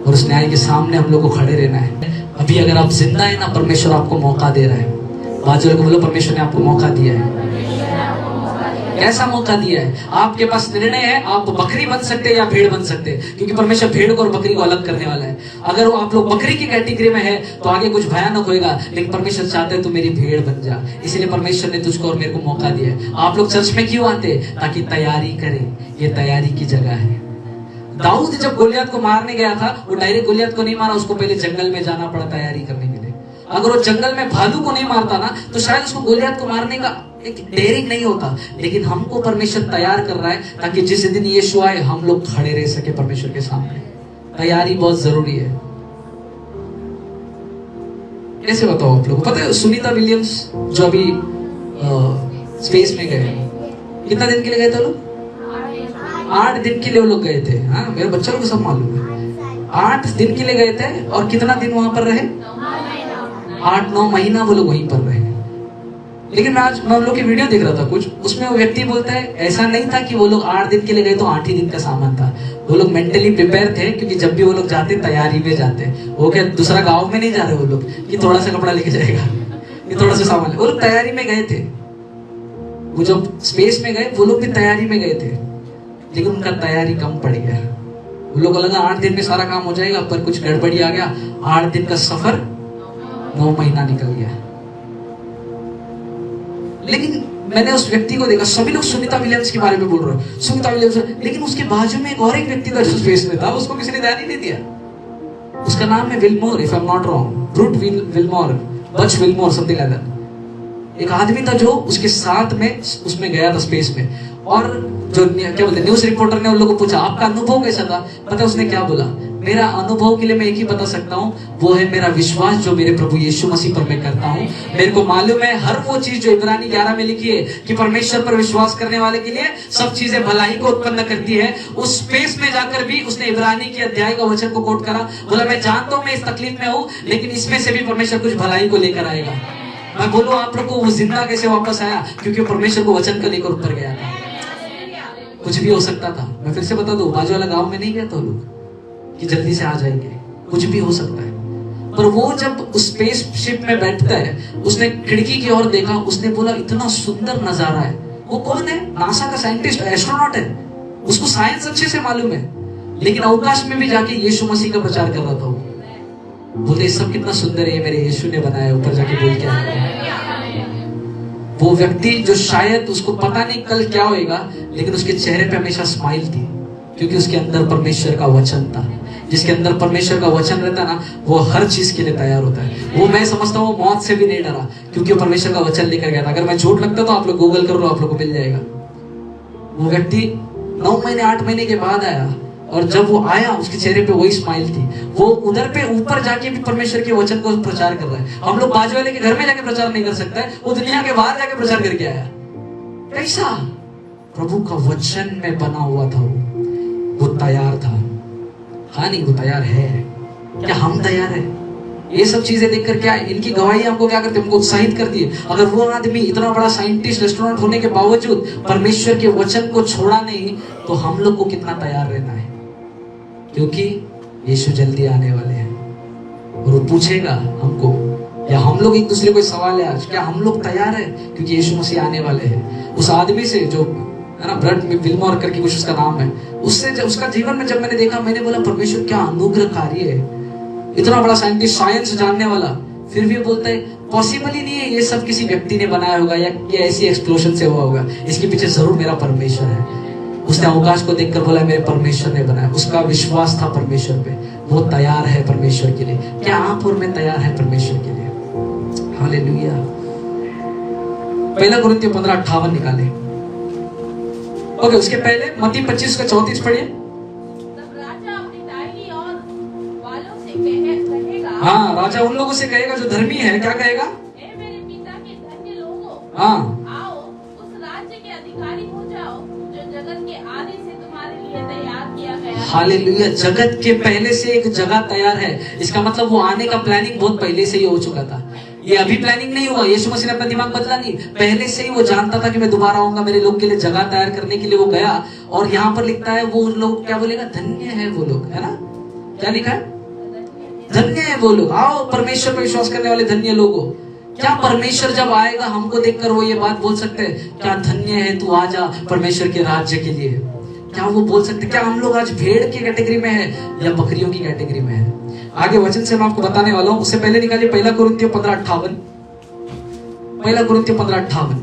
और उस न्याय के सामने हम लोग को खड़े रहना है। अभी अगर आप जिंदा है ना, परमेश्वर आपको मौका दे रहा है। बाजू को बोलो परमेश्वर ने आपको मौका दिया है। कैसा मौका दिया है? आपके पास निर्णय है, आप बकरी बन सकते हैं या भेड़ बन सकते हैं, क्योंकि परमेश्वर भेड़ को और बकरी को अलग करने वाला है। अगर आप लोग बकरी की कैटेगरी में है तो आगे कुछ भयानक होएगा, लेकिन परमेश्वर चाहते हैं तू मेरी भेड़ बन जा। इसलिए परमेश्वर ने तुझको और मेरे को मौका दिया है। आप लोग चर्च में क्यों आते? ताकि तैयारी करें। ये तैयारी की जगह है। दाऊद जब गोलियत को मारने गया था, वो डायरेक्ट गोलियत को नहीं मारा, उसको पहले जंगल में जाना पड़ा तैयारी करने के लिए। अगर वो जंगल में भालू को नहीं मारता ना, तो शायद उसको गोलियत को मारने का एक डेयरिंग नहीं होता। लेकिन हमको परमेश्वर तैयार कर रहा है ताकि जिस दिन यीशु आए हम लोग खड़े रह सके परमेश्वर के सामने। तैयारी बहुत जरूरी है। कैसे बताओ आप लोग? पता है सुनीता विलियम्स जो अभी स्पेस में गए, कितना दिन के लिए गए थे लोग? 8 दिन के लिए वो लोग गए थे। हाँ, मेरे बच्चों को सब मालूम है। 8 दिन के लिए गए थे और कितना दिन वहां पर रहे? 8-9 महीना वो लोग वहीं पर रहे। लेकिन मैं आज उन लोग की वीडियो देख रहा था कुछ, उसमें वो व्यक्ति बोलता है ऐसा नहीं था कि वो लोग 8 दिन के लिए गए तो 8 ही दिन का सामान था। वो लोग मेंटली प्रिपेयर थे, क्योंकि जब भी वो लोग जाते तैयारी में जाते। वो क्या दूसरा गांव में नहीं जा रहे वो लोग कि थोड़ा सा कपड़ा लेके जाएगा, कि थोड़ा सा सामान। वो लोग तैयारी में गए थे। वो जब स्पेस में गए वो लोग भी तैयारी में गए थे, लेकिन उनका तैयारी कम पड़ गया। वो लोग को लगा 8 दिन में सारा काम हो जाएगा, पर कुछ गड़बड़ी आ गया। 8 दिन का सफर 9 महीना निकल गया। लेकिन मैंने उस व्यक्ति को देखा, सभी लोग सुनीता विलियम्स के बारे में बोल रहे हैं, सुनीता विलियम्स, लेकिन उसके बाजू में एक और एक व्यक्ति था जो स्पेस में था, उसको किसी ने ध्यान ही नहीं दिया। उसका नाम है Wilmore, if I am not wrong, brute Wilmore, बच विलमोर, समथिंग लाइक दैट। एक आदमी था जो उसके साथ में उसमें गया था स्पेस में। और जो क्या बोलते न्यूज रिपोर्टर ने उन लोगों को पूछा आपका अनुभव कैसा था? पता है उसने क्या बोला? मेरा अनुभव के लिए मैं एक ही बता सकता हूँ, वो है मेरा विश्वास जो मेरे प्रभु यीशु मसीह पर मैं करता हूँ। मेरे को मालूम है हर वो चीज जो इब्रानी 11 में लिखी है कि परमेश्वर पर विश्वास करने वाले के लिए सब चीजें भलाई को उत्पन्न करती है। उस स्पेस में जाकर भी उसने इब्रानी के अध्याय का वचन को कोट करा। बोला मैं जानता हूँ मैं इस तकलीफ में हूँ, लेकिन इसमें से भी परमेश्वर कुछ भलाई को लेकर आएगा। मैं बोलूँ आप लोग को वो जिंदा कैसे वापस आया? क्योंकि परमेश्वर को वचन को लेकर ऊपर गया था। कुछ भी हो सकता था। मैं फिर से बता दूं, बाजू वाला गांव में नहीं गया था लोग कि जल्दी से आ जाएंगे। कुछ भी हो सकता है। पर वो जब उस स्पेसशिप में बैठता है, उसने खिड़की की ओर देखा, उसने बोला इतना सुंदर नजारा है। वो कौन है? नासा का साइंटिस्ट, एस्ट्रोनॉट है, उसको साइंस अच्छे से मालूम है, लेकिन अवकाश में भी जाके यीशु मसीह का प्रचार कर रहा था। वो बोलते सब कितना सुंदर है, मेरे यीशु ने बनाया। ऊपर जाके बोल के आया वो व्यक्ति जो शायद उसको पता नहीं कल क्या होएगा, लेकिन उसके चेहरे पे हमेशा स्माइल थी, क्योंकि उसके अंदर परमेश्वर का वचन था। जिसके अंदर परमेश्वर का वचन रहता है ना, वो हर चीज के लिए तैयार होता है। वो मैं समझता हूँ मौत से भी नहीं डरा, क्योंकि परमेश्वर का वचन लेकर गया था। अगर मैं झूठ लगता तो आप लोग गूगल कर लो, आप लोग को मिल जाएगा। वो व्यक्ति 9 महीने 8 महीने के बाद आया, और जब वो आया उसके चेहरे पे वही स्माइल थी। वो उधर पे ऊपर जाके भी परमेश्वर के वचन को प्रचार कर रहा है। हम लोग बाजू वाले के घर में जाके प्रचार नहीं कर सकते, वो दुनिया के बाहर जाके प्रचार करके आया। कैसा? प्रभु का वचन में बना हुआ था। वो तैयार था। हाँ नहीं, वो तैयार है। क्या हम तैयार है? ये सब चीजें देखकर क्या इनकी गवाही हमको क्या करती है? हमको उत्साहित करती है। अगर वो आदमी इतना बड़ा साइंटिस्ट, एस्ट्रोनॉट होने के बावजूद परमेश्वर के वचन को छोड़ा नहीं, तो हम लोग को कितना तैयार रहना है, क्योंकि यीशु जल्दी आने वाले हैं। और वो पूछेगा हमको, या हम लोग एक दूसरे को सवाल है आज, क्या हम लोग तैयार है? क्योंकि यीशु मसीह आने वाले हैं। उस आदमी से जो है ना, ब्रड विल्मोर करके कुछ उसका नाम है, उससे उसका जीवन में जब मैंने देखा, मैंने बोला परमेश्वर क्या अनुग्रहकारी है। इतना बड़ा साइंटिस्ट, साइंस जानने वाला, फिर भी बोलता है पॉसिबल ही नहीं है, ये सब किसी व्यक्ति ने बनाया होगा या ऐसी एक्सप्लोजन से हुआ होगा, इसके पीछे जरूर मेरा परमेश्वर है। उसने अवकाश को देखकर बोला मेरे परमेश्वर ने बनाया। उसका विश्वास था परमेश्वर पे, वो तैयार है परमेश्वर के लिए। क्या आप और मैं तैयार है परमेश्वर के लिए? हालेलुया। 1 कुरिन्थियों 15:58 निकाले। ओके, उसके पहले मत्ती 25:34 पढ़िए। तब राजा अपनी दाहिनी ओर वालों से कहेगा, हाँ, राजा उन लोगों से कहेगा जो धर्मी है। क्या कहेगा? हे मेरे पिता के धन्य लोगों, हाँ, आओ उस राज्य के अधिकारी हो जाओ जो जगत के आदि से तुम्हारे लिए तैयार किया गया है। हालेलुया। जगत के पहले से एक जगह तैयार है। इसका मतलब वो आने का प्लानिंग बहुत पहले से ही हो चुका था। ये अभी प्लानिंग नहीं हुआ। यीशु मसीह ने अपना दिमाग बदला नहीं, पहले से ही वो जानता था कि मैं दोबारा आऊंगा, मेरे लोग के लिए जगह तैयार करने के लिए वो गया। और यहाँ पर लिखता है वो लोग क्या बोलेगा? धन्य है वो लोग, है ना? क्या लिखा है? धन्य है वो लोग। आओ परमेश्वर पर विश्वास करने वाले धन्य लोगों। क्या परमेश्वर जब आएगा हमको देखकर वो ये बात बोल सकते हैं, क्या धन्य है तू, आजा परमेश्वर के राज्य के लिए? क्या वो बोल सकते? क्या हम लोग आज भेड़ की कैटेगरी में है या बकरियों की कैटेगरी में है? आगे वचन से मैं आपको बताने वाला हूं। उससे पहले निकालिए 1 कुरिन्थियों 15:58। 1 कुरिन्थियों 15:58।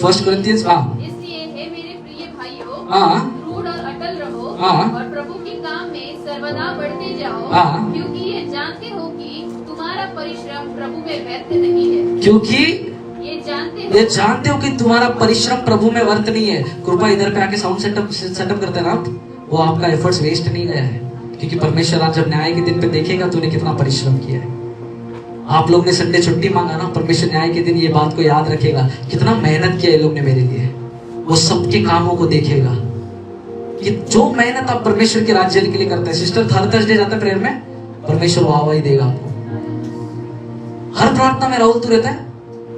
1 कुरिन्थियंस। हाँ, इसलिए हे मेरे प्रिय भाइयों, हाँ, दृढ़ और अटल रहो, हाँ, और प्रभु के काम में सर्वदा बढ़ते जाओ, हाँ, क्योंकि ये जानते हो कि तुम्हारा परिश्रम प्रभु में व्यर्थ नहीं है। क्योंकि ये जानते हो कि तुम्हारा परिश्रम प्रभु में व्यर्थ नहीं है। कृपया इधर पे आके साउंड सेटअप करते हैं ना आप, वो आपका एफर्ट्स वेस्ट नहीं गया है, क्योंकि परमेश्वर आज जब न्याय के दिन पे देखेगा तूने कितना परिश्रम किया है। आप लोग ने संडे छुट्टी मांगा ना, परमेश्वर न्याय के दिन ये बात को याद रखेगा, कितना मेहनत किया ये लोग ने मेरे लिए। वो सबके कामों को देखेगा कि जो मेहनत आप परमेश्वर के राज्य के लिए करते हैं। सिस्टर थर्सडे जाता है प्रेयर में, परमेश्वर वाहवाही देगा आपको। हर प्रार्थना में राहुल तू रहता है,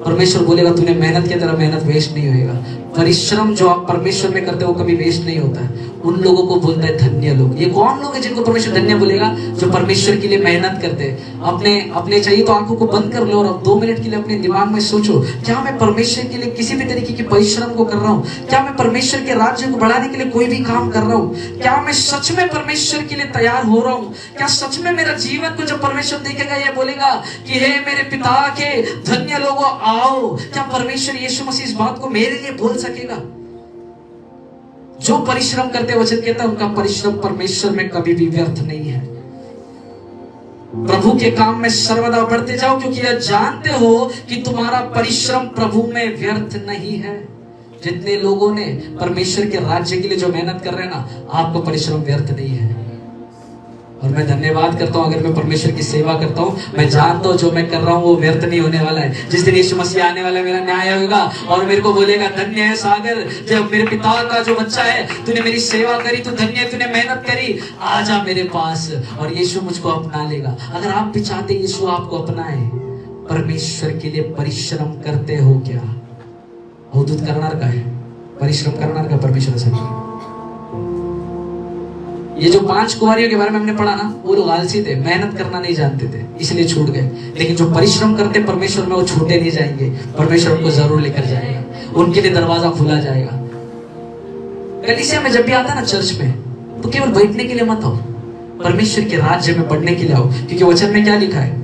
परमेश्वर बोलेगा तूने मेहनत किया, तेरा मेहनत वेस्ट नहीं होएगा। परिश्रम जो आप परमेश्वर में करते हो वो कभी वेस्ट नहीं होता है। उन लोगों को बोलता है धन्य लोग। ये कौन लोग हैं जिनको परमेश्वर धन्य बोलेगा? जो परमेश्वर के लिए मेहनत करते हैं। अपने चाहिए तो आंखों को बंद कर लो और अब 2 मिनट के लिए अपने दिमाग में सोचो, क्या मैं परमेश्वर के लिए किसी भी तरीके की परिश्रम को कर रहा हूँ? क्या मैं परमेश्वर के राज्य को बढ़ाने के लिए कोई भी काम कर रहा हूँ? क्या मैं सच में परमेश्वर के लिए तैयार हो रहा हूँ? क्या सच में मेरा जीवन को जब परमेश्वर देखेगा ये बोलेगा कि हे मेरे पिता के धन्य लोगों आओ? क्या परमेश्वर यीशु मसीह इस बात को मेरे लिए बोल सकेगा? जो परिश्रम करते, वचन कहता है उनका परिश्रम परमेश्वर में कभी भी व्यर्थ नहीं है। प्रभु के काम में सर्वदा बढ़ते जाओ, क्योंकि यह जानते हो कि तुम्हारा परिश्रम प्रभु में व्यर्थ नहीं है। जितने लोगों ने परमेश्वर के राज्य के लिए जो मेहनत कर रहे हैं ना, आपको परिश्रम व्यर्थ नहीं है। और मैं धन्यवाद करता हूँ, अगर मैं परमेश्वर की सेवा करता हूँ, मैं जानता हूँ जो मैं कर रहा हूँ वो व्यर्थ नहीं होने वाला है। जिस दिन यीशु मसीह आने वाला है, मेरा न्याय होगा और मेरे को बोलेगा धन्य है सागर, जब मेरे पिता का जो बच्चा है, तूने मेरी सेवा करी, तू धन्य है, तूने मेहनत करी, आजा मेरे पास। और यीशु मुझको अपना लेगा। अगर आप भी चाहते यीशु आपको अपनाए, परमेश्वर के लिए परिश्रम करते हो क्या? अवधूत करणार का है? परिश्रम करणार का परमेश्वरासाठी? ये जो 5 कुंवारियों के बारे में हमने पढ़ा ना, वो लोग आलसी थे, मेहनत करना नहीं जानते थे, इसलिए छूट गए। लेकिन जो परिश्रम करते परमेश्वर में, वो छूटे नहीं जाएंगे, परमेश्वर उनको जरूर लेकर जाएगा, उनके लिए दरवाजा खुला जाएगा। कलीसिया में जब भी आता है ना चर्च में, तो केवल बैठने के लिए मत आओ, परमेश्वर के राज्य में बढ़ने के लिए आओ, क्योंकि वचन में क्या लिखा है?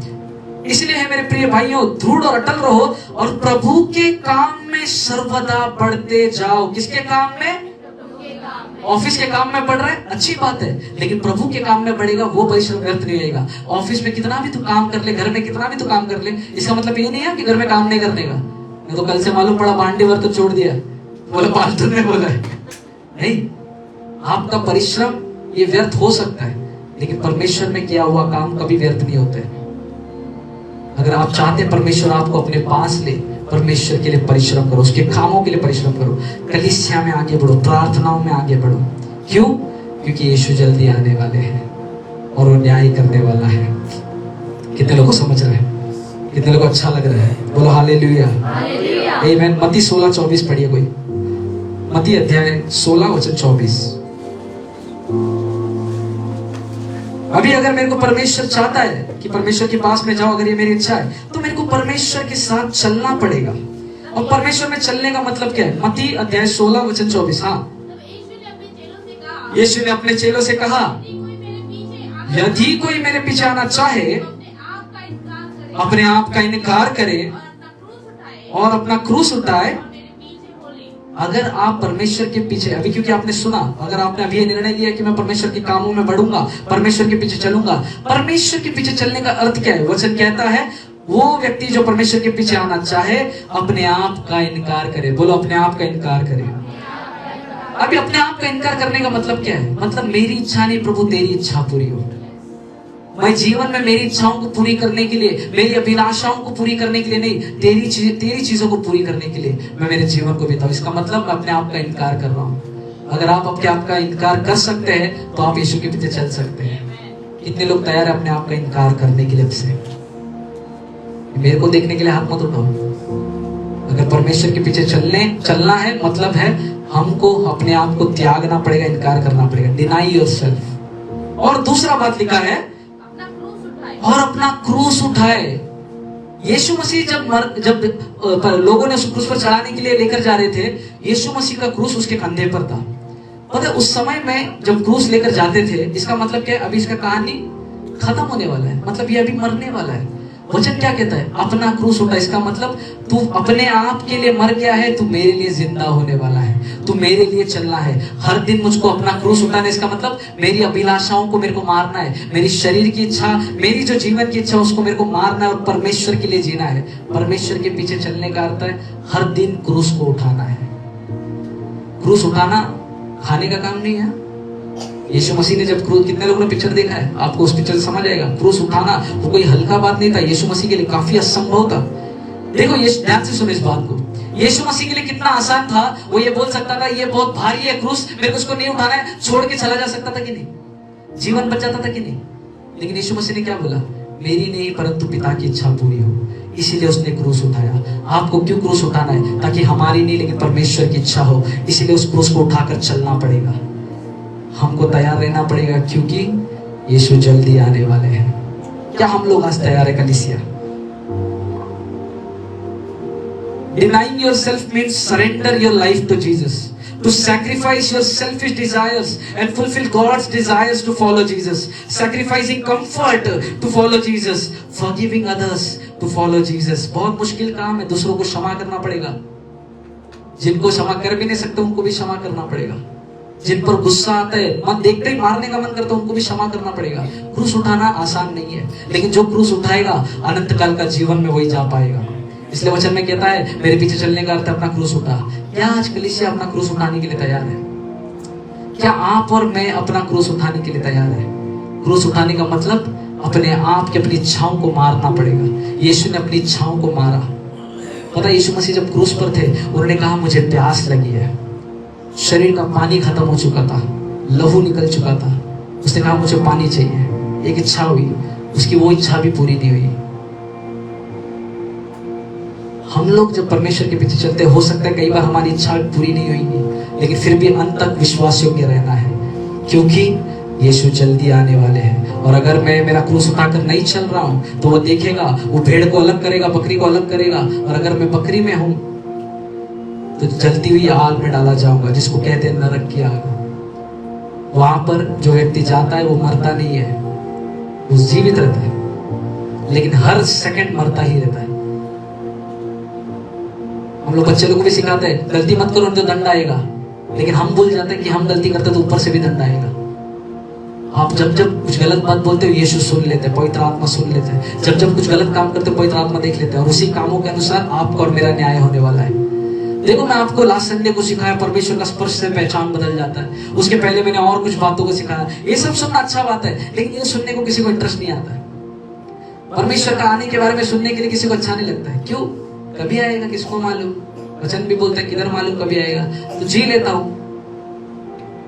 इसलिए है मेरे प्रिय भाइयों, दृढ़ और अटल रहो और प्रभु के काम में सर्वदा बढ़ते जाओ। किसके काम में? ऑफिस के काम में बढ़ रहा है, अच्छी बात है, लेकिन प्रभु के काम में बढ़ेगा, वो परिश्रम व्यर्थ नहीं होगा। ऑफिस में कितना भी तू काम कर ले, घर में कितना भी तू काम कर ले, इसका मतलब ये नहीं है कि घर में काम नहीं करने का। मैं तो कल से मालूम पड़ा बांडी वर्त तो छोड़ दिया, बोला पाल्तू ने बोला है। नहीं, आपका परिश्रम ये व्यर्थ हो सकता है, लेकिन परमेश्वर में किया हुआ काम कभी व्यर्थ नहीं होता है। अगर आप चाहते हैं परमेश्वर आपको अपने पास ले, परमेश्वर के लिए परिश्रम करो, उसके कामों के लिए परिश्रम करो, कलीसिया में आगे बढ़ो, प्रार्थनाओं में आगे बढ़ो। क्यों? क्योंकि यीशु जल्दी आने वाले हैं और वो न्याय करने वाला है। कितने लोगों को समझ रहे हैं? कितने लोगों को अच्छा लग रहा है? बोलो हालेलुया, आमीन। मत्ती 16:24 पढ़िए कोई, मत्ती अध्याय 16 वचन 24। अभी अगर मेरे को परमेश्वर चाहता है कि परमेश्वर के पास में जाओ, अगर ये मेरी इच्छा है, तो मेरे को परमेश्वर के साथ चलना पड़ेगा। और परमेश्वर में चलने का मतलब क्या है? मत्ती अध्याय 16 वचन 24। हाँ, यीशु ने अपने चेलों से कहा, यदि कोई मेरे पीछे आना चाहे, अपने आप का इनकार करे और अपना क्रूस उठाए। अगर आप परमेश्वर के पीछे, अभी क्योंकि आपने सुना, अगर आपने अभी निर्णय लिया कि मैं परमेश्वर के कामों में बढ़ूंगा, परमेश्वर के पीछे चलूंगा, परमेश्वर के पीछे चलने का अर्थ क्या है? वचन कहता है, वो व्यक्ति जो परमेश्वर के पीछे आना चाहे, अपने आप का इनकार करे। बोलो, अपने आप का इनकार करे। अभी अपने आप का इनकार करने का मतलब क्या है? मतलब मेरी इच्छा नहीं प्रभु, तेरी इच्छा पूरी हो। मैं जीवन में मेरी इच्छाओं को पूरी करने के लिए, मेरी अभिलाषाओं को पूरी करने के लिए नहीं, तेरी चीजों को पूरी करने के लिए मैं मेरे जीवन को बिताऊं। इसका मतलब मैं अपने आप का इनकार कर रहा हूं। अगर आप अपने आप का इनकार कर सकते हैं, तो आप यीशु के पीछे चल सकते हैं। कितने लोग तैयार है अपने आप का इनकार करने के लिए? अब से मेरे को देखने के लिए हाथ मत उठाओ। अगर परमेश्वर के पीछे चलना है, मतलब है हमको अपने आप को त्यागना पड़ेगा, इनकार करना पड़ेगा। Deny yourself. और दूसरा बात लिखा है, और अपना क्रूस उठाए। यीशु मसीह जब लोगों ने उस क्रूस पर चढ़ाने के लिए लेकर जा रहे थे, यीशु मसीह का क्रूस उसके कंधे पर था। पता है, उस समय में जब क्रूस लेकर जाते थे, इसका मतलब क्या है? अभी इसका कहानी खत्म होने वाला है, मतलब ये अभी मरने वाला है। वचन क्या कहता है? अपना क्रूस उठा। इसका मतलब तू अपने आप के लिए मर गया है, तू मेरे लिए जिंदा होने वाला है, तू मेरे लिए चलना है। हर दिन मुझको अपना क्रूस उठाना है। इसका मतलब मेरी अभिलाषाओं को मेरे को मारना है, मेरी शरीर की इच्छा, मेरी जो जीवन की इच्छा, उसको मेरे को मारना है और परमेश्वर के लिए जीना है। परमेश्वर के पीछे चलने का अर्थ है हर दिन क्रूस को उठाना है। क्रूस उठाना खाने का काम नहीं है। यीशु मसीह ने जब क्रूस, कितने लोगों ने पिक्चर देखा है? आपको उस पिक्चर से समझ आएगा। क्रूस उठाना वो कोई हल्का बात नहीं था, यीशु मसीह के लिए काफी असंभव था। देखो, ये ध्यान से सुनो इस बात को। यीशु मसीह के लिए कितना आसान था। वो ये बोल सकता था, ये बहुत भारी है क्रूस, मेरे को उसको नहीं उठाना है, छोड़ के चला जा सकता था कि नहीं? जीवन बच जाता था कि नहीं? लेकिन यीशु मसीह ने क्या बोला? मेरी नहीं परंतु पिता की इच्छा पूरी हो। इसीलिए उसने क्रूस उठाया। आपको क्यों क्रूस उठाना है? ताकि हमारी नहीं लेकिन परमेश्वर की इच्छा हो। इसीलिए उस क्रूस को उठाकर चलना पड़ेगा, हमको तैयार रहना पड़ेगा, क्योंकि यीशु जल्दी आने वाले हैं। क्या हम लोग आज तैयार है कलीसिया? Denying yourself means surrender your life to Jesus, to sacrifice your selfish desires and fulfill God's desires to follow Jesus, sacrificing comfort to follow Jesus, forgiving others to follow Jesus। बहुत मुश्किल काम है। दूसरों को क्षमा करना पड़ेगा, जिनको क्षमा कर भी नहीं सकते उनको भी क्षमा करना पड़ेगा। जिन पर गुस्सा आता है, मन देखते ही मारने का मन करता है, उनको भी क्षमा करना पड़ेगा। क्रूस उठाना आसान नहीं है, लेकिन जो क्रूस उठाएगा अनंत काल का जीवन में वही जा पाएगा। इसलिए वचन में कहता है, मेरे पीछे चलने का अर्थ अपना क्रूस उठा। क्या आज कलीसिया अपना क्रूस उठाने के लिए तैयार है? क्या आप और मैं अपना क्रूस उठाने के लिए तैयार है? क्रूस उठाने का मतलब अपने आप की अपनी इच्छाओं को मारना पड़ेगा। यीशु ने अपनी इच्छाओं को मारा। पता, यीशु मसीह जब क्रूस पर थे, उन्होंने कहा मुझे प्यास लगी है। शरीर का पानी खत्म हो चुका था, लहू निकल चुका था। उसने कहा मुझे पानी चाहिए। एक इच्छा हुई, उसकी वो इच्छा भी पूरी नहीं हुई। हम लोग जब परमेश्वर के पीछे चलते, हो सकता है कई बार हमारी इच्छा पूरी नहीं होगी, लेकिन फिर भी अंत तक विश्वास योग्य रहना है, क्योंकि यीशु जल्दी आने वाले हैं। और अगर मैं मेरा क्रूस उठाकर नहीं चल रहा हूं तो वो देखेगा, वो भेड़ को अलग करेगा, बकरी को अलग करेगा। और अगर मैं बकरी में हूं तो जलती हुई आग में डाला जाऊंगा, जिसको कहते हैं नरक की आग। वहां पर जो व्यक्ति जाता है वो मरता नहीं है, वो जीवित रहता है, लेकिन हर सेकंड मरता ही रहता है। हम लोग बच्चे लोगों को भी सिखाते हैं गलती मत करो तो दंड आएगा, लेकिन हम भूल जाते हैं कि हम गलती करते तो ऊपर से भी दंड आएगा। आप जब जब कुछ गलत बात बोलते हो यीशु सुन लेते हैं, पवित्र आत्मा सुन लेते हैं। जब जब कुछ गलत काम करते हो पवित्र आत्मा देख लेते हैं, और उसी कामों के अनुसार आपका और मेरा न्याय होने वाला है। देखो, मैं आपको लास्ट संडे को सिखाया परमेश्वर का स्पर्श से पहचान बदल जाता है। उसके पहले मैंने और कुछ बातों को सिखाया। ये सब सुनना अच्छा बात है, लेकिन ये सुनने को किसी को इंटरेस्ट नहीं आता है। परमेश्वर का आने के बारे में सुनने के लिए किसी को अच्छा नहीं लगता है। क्यों? कभी आएगा किसको मालूम। वचन भी बोलता है किधर मालूम कभी आएगा, तो जी लेता हूं।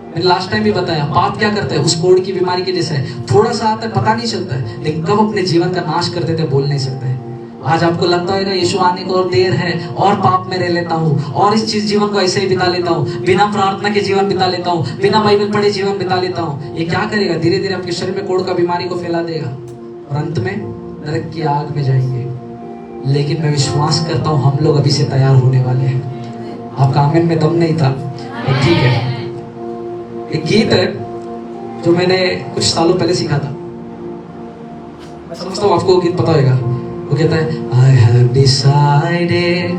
मैंने लास्ट टाइम भी बताया, पाप क्या करता है, उस कोढ़ की बीमारी के जैसा है, थोड़ा सा आता है पता नहीं चलता है, लेकिन कब अपने जीवन का नाश कर देते बोल नहीं सकते है। आज आपको लगता होगा यीशु आने को और देर है, और पाप में रह लेता हूँ, और इस चीज जीवन को ऐसे ही बिता लेता हूँ, बिना प्रार्थना के जीवन बिता लेता हूँ, बिना बाइबल पढ़े जीवन बिता लेता हूँ। ये क्या करेगा? धीरे धीरे आपके शरीर में कोढ़ का बीमारी को फैला देगा, और अंत में नरक की आग में जाएंगे। लेकिन मैं विश्वास करता हूँ हम लोग अभी से तैयार होने वाले हैं। आपका आमीन में दम नहीं था, ठीक है। एक गीत है जो मैंने कुछ सालों पहले सीखा था, मैं समझता हूँ आपको गीत पता होगा। वो कहता है, I have decided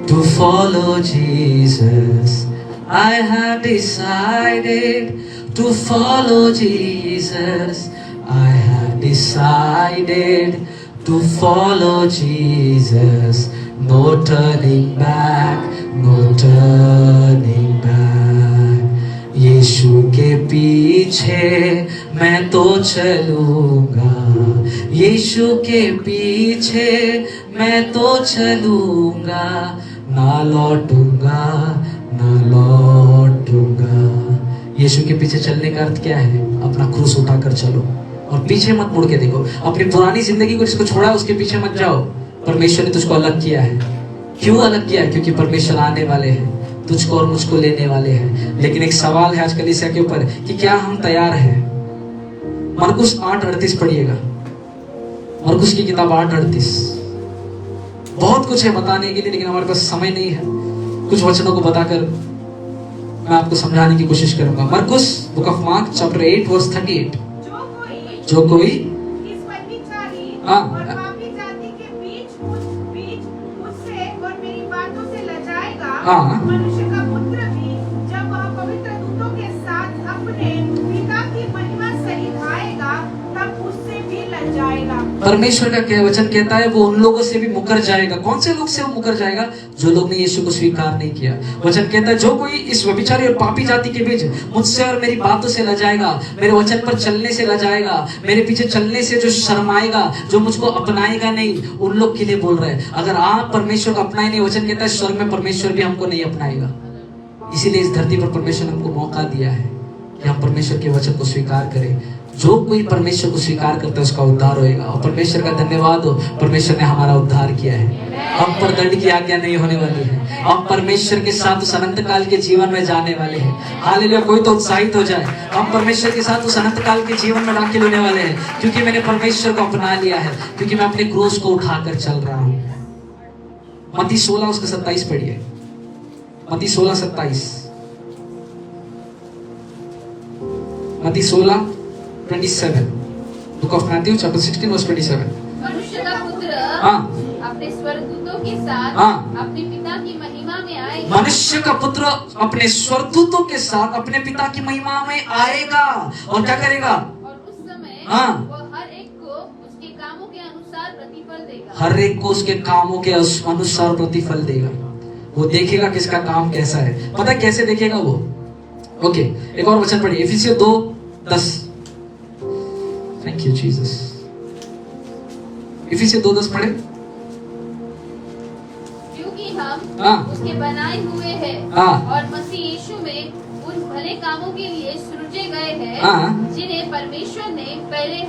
to follow Jesus. I have decided to follow Jesus. I have decided to follow Jesus. No turning back, no turning back. यीशु के पीछे मैं तो चलूंगा, यीशु के पीछे मैं तो चलूंगा, ना लौटूंगा ना लौटूंगा। यीशु के पीछे चलने का अर्थ क्या है? अपना क्रूस उठाकर चलो और पीछे मत मुड़ के देखो। अपनी पुरानी जिंदगी को जिसको छोड़ा उसके पीछे मत जाओं। परमेश्वर ने तुझको अलग किया है। क्यों अलग किया? क्योंकि परमेश्वर आने वाले हैं, तुझको और मुझको लेने वाले हैं। लेकिन एक सवाल है आज कलीसिया के ऊपर कि क्या हम तैयार हैं? मरकुस 8:38 पढ़िएगा, मरकुस की किताब 8:38। बहुत कुछ है बताने के लिए, लेकिन हमारे पास समय नहीं है। कुछ वचनों को बताकर मैं आपको समझाने की कोशिश करूंगा। Markus book of Mark chapter 8 verse 38। जो कोई इस व्यभिचारी हाँ। और पापी जाति के बीच मुझसे और मेरी बातों से लजाएगा, हाँ। मनुष्य का पुत्र भी जब वह पवित्र दूतों के साथ अपने पिता की महिमा सहित आएगा तब उससे भी लजाएगा। परमेश्वर का क्या वचन कहता है? वो उन लोगों से भी मुकर जाएगा। कौन से लोग से वो मुकर जाएगा? जो लोग ने यीशु को स्वीकार नहीं किया। वचन कहता है जो कोई इस व्यभिचारी और पापी जाति के बीच मुझसे और मेरी बातों से लजाएगा, मेरे वचन पर चलने से लजाएगा, मेरे पीछे चलने से जो शर्माएगा, जो मुझको अपनाएगा नहीं, उन लोग के लिए बोल रहे हैं। अगर आप परमेश्वर को अपनाए नहीं, वचन कहता है स्वर्ग में परमेश्वर भी हमको नहीं अपनाएगा। इसीलिए इस धरती पर परमेश्वर ने हमको मौका दिया है कि हम परमेश्वर के वचन को स्वीकार करें। जो कोई परमेश्वर को स्वीकार करता है उसका उद्धार होएगा। और परमेश्वर का धन्यवाद हो, परमेश्वर ने हमारा उद्धार किया है। हम पर दंड की आज्ञा नहीं होने वाली है। हम परमेश्वर के साथ उस अनंत काल के जीवन में जाने वाले हैं। हालेलुया। कोई तो उत्साहित हो जाए। हम परमेश्वर के साथ उस अनंत काल के जीवन में दाखिल होने वाले हैं, क्योंकि मैंने परमेश्वर को अपना लिया है, क्योंकि मैं अपने क्रूस को उठाकर चल रहा हूँ। मत्ती 16 उसका 27 पढ़िए। मत्ती 16:27। Matti 16:27। Book of Matthew chapter 16 verse 27। मनुष्य का पुत्र हाँ। अपने स्वर्गदूतों के साथ हाँ। अपने पिता की महिमा में आएगा। मनुष्य का पुत्र अपने स्वर्गदूतों के साथ अपने पिता की महिमा में आएगा और क्या करेगा? और उस समय हाँ। वो हर एक को उसके कामों के अनुसार प्रतिफल देगा। हर एक को उसके कामों के अनुसार प्रतिफल देगा। वो देखेगा किसका काम कैसा है। पता है कैसे देखेगा वो? ओके, एक और वचन पढ़िए, इफिसियों 2:10। Thank you Jesus. इफिसियों 2:10 पढ़े। क्योंकि हम हाँ। उसके बनाए हुए हैं हाँ। और मसीह यीशु में उन भले कामों के लिए सृजे गए हैं, हाँ। जिन्हें परमेश्वर ने पहले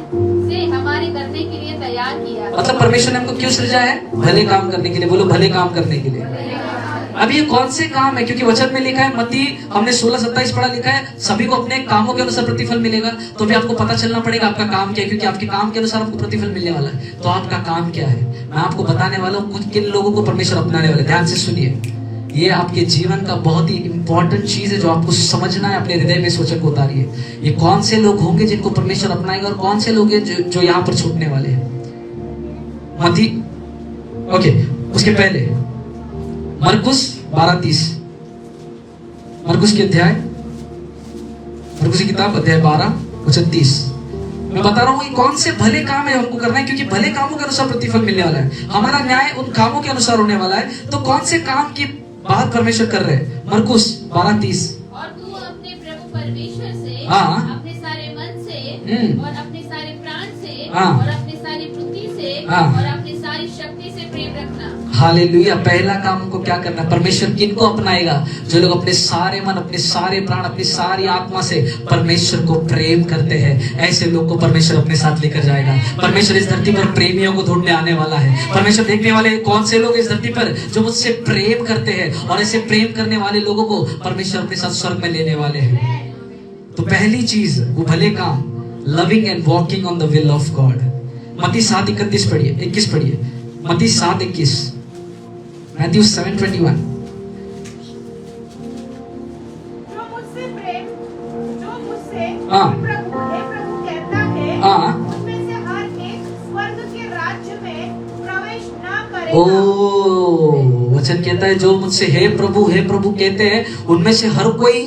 से हमारे करने के लिए तैयार किया। मतलब परमेश्वर ने हमको क्यों सृजा है? भले काम करने के लिए। बोलो, भले काम करने के लिए। अब ये कौन से काम है? क्योंकि वचन में लिखा है, मत्ती हमने 16:27 पढ़ा, लिखा है सभी को अपने कामों के अनुसार प्रतिफल मिलेगा। तो भी आपको पता चलना पड़ेगा आपका काम क्या है, क्योंकि आपके काम के अनुसार आपको प्रतिफल मिलने वाला है। तो आपका काम क्या है, मैं आपको बताने वाला हूँ कुछ किन लोगों को परमेश्वर अपनाने वाले। ध्यान से सुनिए, ये आपके जीवन का बहुत ही इंपॉर्टेंट चीज है जो आपको समझना है, अपने हृदय में इस वचन को उतारिए। ये कौन से लोग होंगे जिनको परमेश्वर अपनाएगा और कौन से लोग हैं जो यहाँ पर छूटने वाले हैं। मत्ती ओके, उसके पहले मरकुस 12:30, मरकुस की किताब अध्याय 12:30। मैं बता रहा हूँ ये कौन से भले काम है हमको करना है, क्योंकि भले कामों के अनुसार प्रतिफल मिलने वाला है। हमारा न्याय उन कामों के अनुसार होने वाला है। तो कौन से काम की बात परमेश्वर कर रहे हैं? मरकुस 12:30। और तू अपने प्रभु परमेश्वर से हाँ। अपने सारे मन से और अपने सारे प्राण से हाँ। और अपनी सारी बुद्धि से हाँ। और अपनी सारी शक्ति से प्रेम रखना। हालेलुया। पहला काम को क्या करना? परमेश्वर किनको अपनाएगा? जो लोग अपने सारे मन, अपने सारे प्राण, अपनी सारी आत्मा से परमेश्वर को प्रेम करते हैं, ऐसे लोग को परमेश्वर अपने साथ लेकर जाएगा। परमेश्वर इस धरती पर प्रेमियों को ढूंढने आने वाला है। परमेश्वर देखने वाले कौन से लोग इस धरती पर जो मुझसे प्रेम करते हैं, और ऐसे प्रेम करने वाले लोगों को परमेश्वर अपने साथ स्वर्ग में लेने वाले हैं। तो पहली चीज वो भले काम, loving and walking on the will of God. मत्ती 7:31 पढ़िए, 21 पढ़िए। मत्ती 7:21, मैथ्यू 7:21। जो मुझसे हाँ। हे प्रभु कहता है, हाँ। उनमें से हर एक स्वर्ग के राज्य में प्रवेश न ओ, करेगा। वचन कहता है जो मुझसे हे प्रभु कहते हैं, उनमें से हर कोई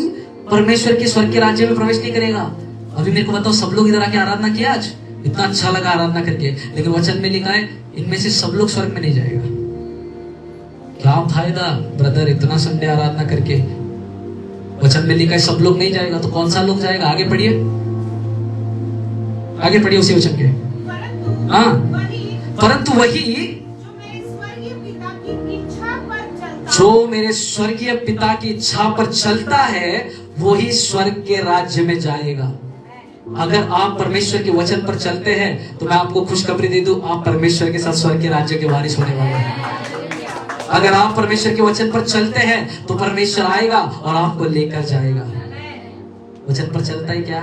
परमेश्वर के स्वर्ग के राज्य में प्रवेश नहीं करेगा। अभी मेरे को बताओ, सब लोग इधर आके आराधना किया आज? इतना अच्छा लगा आराधना करके, लेकिन वचन में लिखा है इनमें से सब लोग स्वर्ग में नहीं जाएगा। क्या फायदा ब्रदर इतना संडे आराधना करके? वचन में लिखा है सब लोग नहीं जाएगा, तो कौन सा लोग जाएगा? आगे पढ़िए, आगे पढ़िए उसी वचन के। हाँ, परंतु वही जो मेरे स्वर्गीय पिता की इच्छा पर चलता है वही स्वर्ग के राज्य में जाएगा। अगर आप परमेश्वर के वचन पर चलते हैं तो मैं आपको खुशखबरी दे दूं, आप परमेश्वर के साथ स्वर्ग के राज्य के वारिस होने वाले हैं। अगर आप परमेश्वर के वचन पर चलते हैं तो परमेश्वर आएगा और आपको लेकर जाएगा। वचन पर चलता है क्या?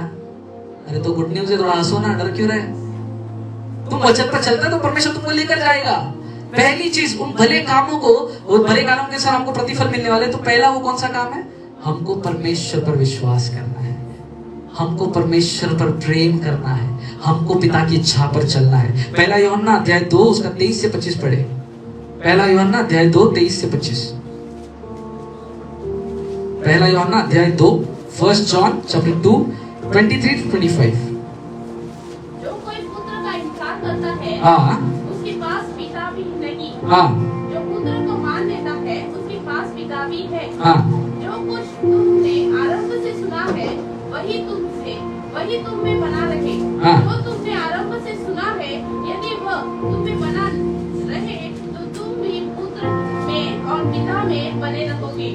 अरे तो गुड न्यूज़ है, थोड़ा हंसो ना, डर क्यों रहे? तुम वचन पर चलता है तो परमेश्वर तुमको लेकर जाएगा। पहली चीज, उन भले कामों को, उन भले कामों के साथ हमको प्रतिफल मिलने वाले। तो पहला वो कौन सा काम है? हमको परमेश्वर पर विश्वास करना है, हमको परमेश्वर पर प्रेम करना है, हमको पिता की इच्छा पर चलना है। पहला यूहन्ना अध्याय 2 उसका 23 से 25 पढ़े। पहला यूहन्ना अध्याय 2 23 से 25। पहला यूहन्ना अध्याय 2 1 John chapter 2 23 to 25। जो कोई पुत्र का इनकार करता है हाँ। उसके पास पिता भी नहीं। हाँ। जो पुत्र को मान लेता है उसके पास पिता भी है। हाँ। जो कुछ तुमने आरंभ से सुना है वही तुम में बना रहे। हाँ। जो तुमने आरंभ से सुना है यदि वह तुम में बना रहे तो तुम भी पुत्र में और पिता में बने रहोगे।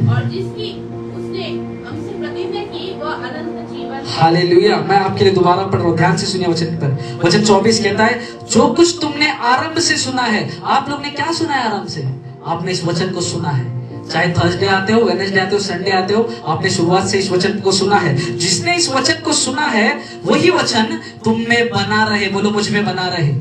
और जिसकी उसने हमसे प्रतिज्ञा की वह अनंत जीवन है। हालेलुया। मैं आपके लिए दोबारा पढ़ रहा हूँ, ध्यान से सुनिए वचन पर। वचन 24 कहता है जो कुछ तुमने आरंभ से सुना है। आप लोग ने क्या सुना है आरंभ से? आपने इस वचन को सुना है। चाहे थर्सडे आते हो, वेडनेसडे आते हो, संडे आते हो, आपने शुरुआत से इस वचन को सुना है। जिसने इस वचन को सुना है वही वचन तुम में बना रहे। बोलो मुझ में बना रहे।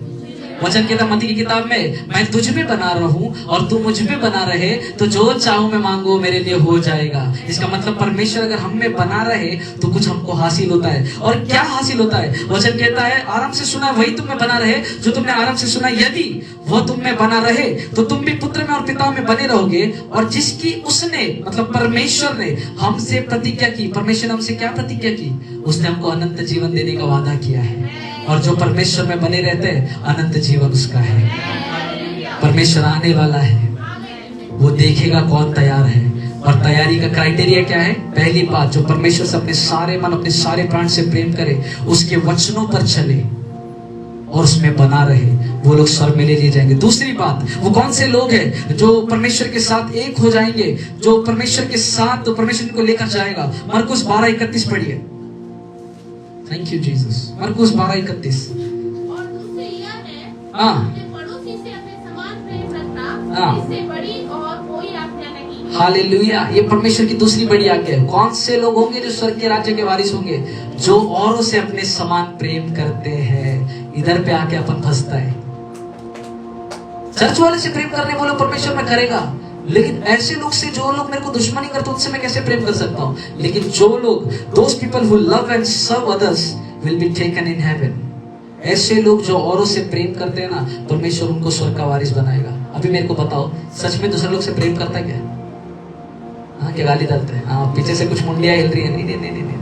वचन कहता मत्ती की किताब में, मैं तुझ में बना रहूं और तू मुझ में बना रहे तो जो चाहो मैं मांगो मेरे लिए हो जाएगा। इसका मतलब परमेश्वर अगर हम में बना रहे तो कुछ हमको हासिल होता है। और क्या हासिल होता है? वचन कहता है आराम से सुना वही तुम में बना रहे जो तुमने आराम से सुना। यदि वह तुम में बना रहे तो तुम भी पुत्र में और पिता में बने रहोगे। और जिसकी उसने मतलब परमेश्वर ने हमसे प्रतिज्ञा की। परमेश्वर ने हमसे क्या प्रतिज्ञा की? उसने हमको अनंत जीवन देने का वादा किया है। और जो परमेश्वर में बने रहते हैं अनंत जीवन उसका है। परमेश्वर आने वाला है, वो देखेगा कौन तैयार है। और तैयारी का क्राइटेरिया क्या है? पहली बात, जो परमेश्वर से अपने सारे मन अपने सारे प्राण से प्रेम करे, उसके वचनों पर चले और उसमें बना रहे, वो लोग स्वर्ग में ले लिए जाएंगे। दूसरी बात, वो कौन से लोग हैं जो परमेश्वर के साथ एक हो जाएंगे, जो परमेश्वर के साथ तो परमेश्वर को लेकर जाएगा। मरकुस 12:31 पढ़िए। Thank you Jesus. मरकुस 12:31। और दूसरी यह है हाँ। अपने पड़ोसी से अपने समान प्रेम रखना। हाँ। इससे बड़ी और कोई आज्ञा नहीं हालेलुया। ये परमेश्वर की दूसरी बड़ी आज्ञा है। कौन से लोग होंगे जो स्वर्ग के राज्य के वारिस होंगे? जो औरों से अपने समान प्रेम करते हैं। इधर पे आके अपन फंसता है। चर्च वाले से प्रेम करने बोलो परमेश्वर में करेगा, लेकिन ऐसे लोग से जो लोग मेरे को दुश्मनी करते उनसे मैं कैसे प्रेम कर सकता हूँ? लेकिन जो लोग, those people who love and serve others will be taken in heaven. ऐसे लोग जो औरों से प्रेम करते हैं ना, परमेश्वर उनको स्वर्ग का वारिस बनाएगा। अभी मेरे को बताओ, सच में दूसरे लोग से प्रेम करता है क्या? हाँ, क्या गाली डालते हैं? हाँ, पीछे से कुछ मुंडिया हिल रही है। नहीं नहीं नहीं नहीं नहीं,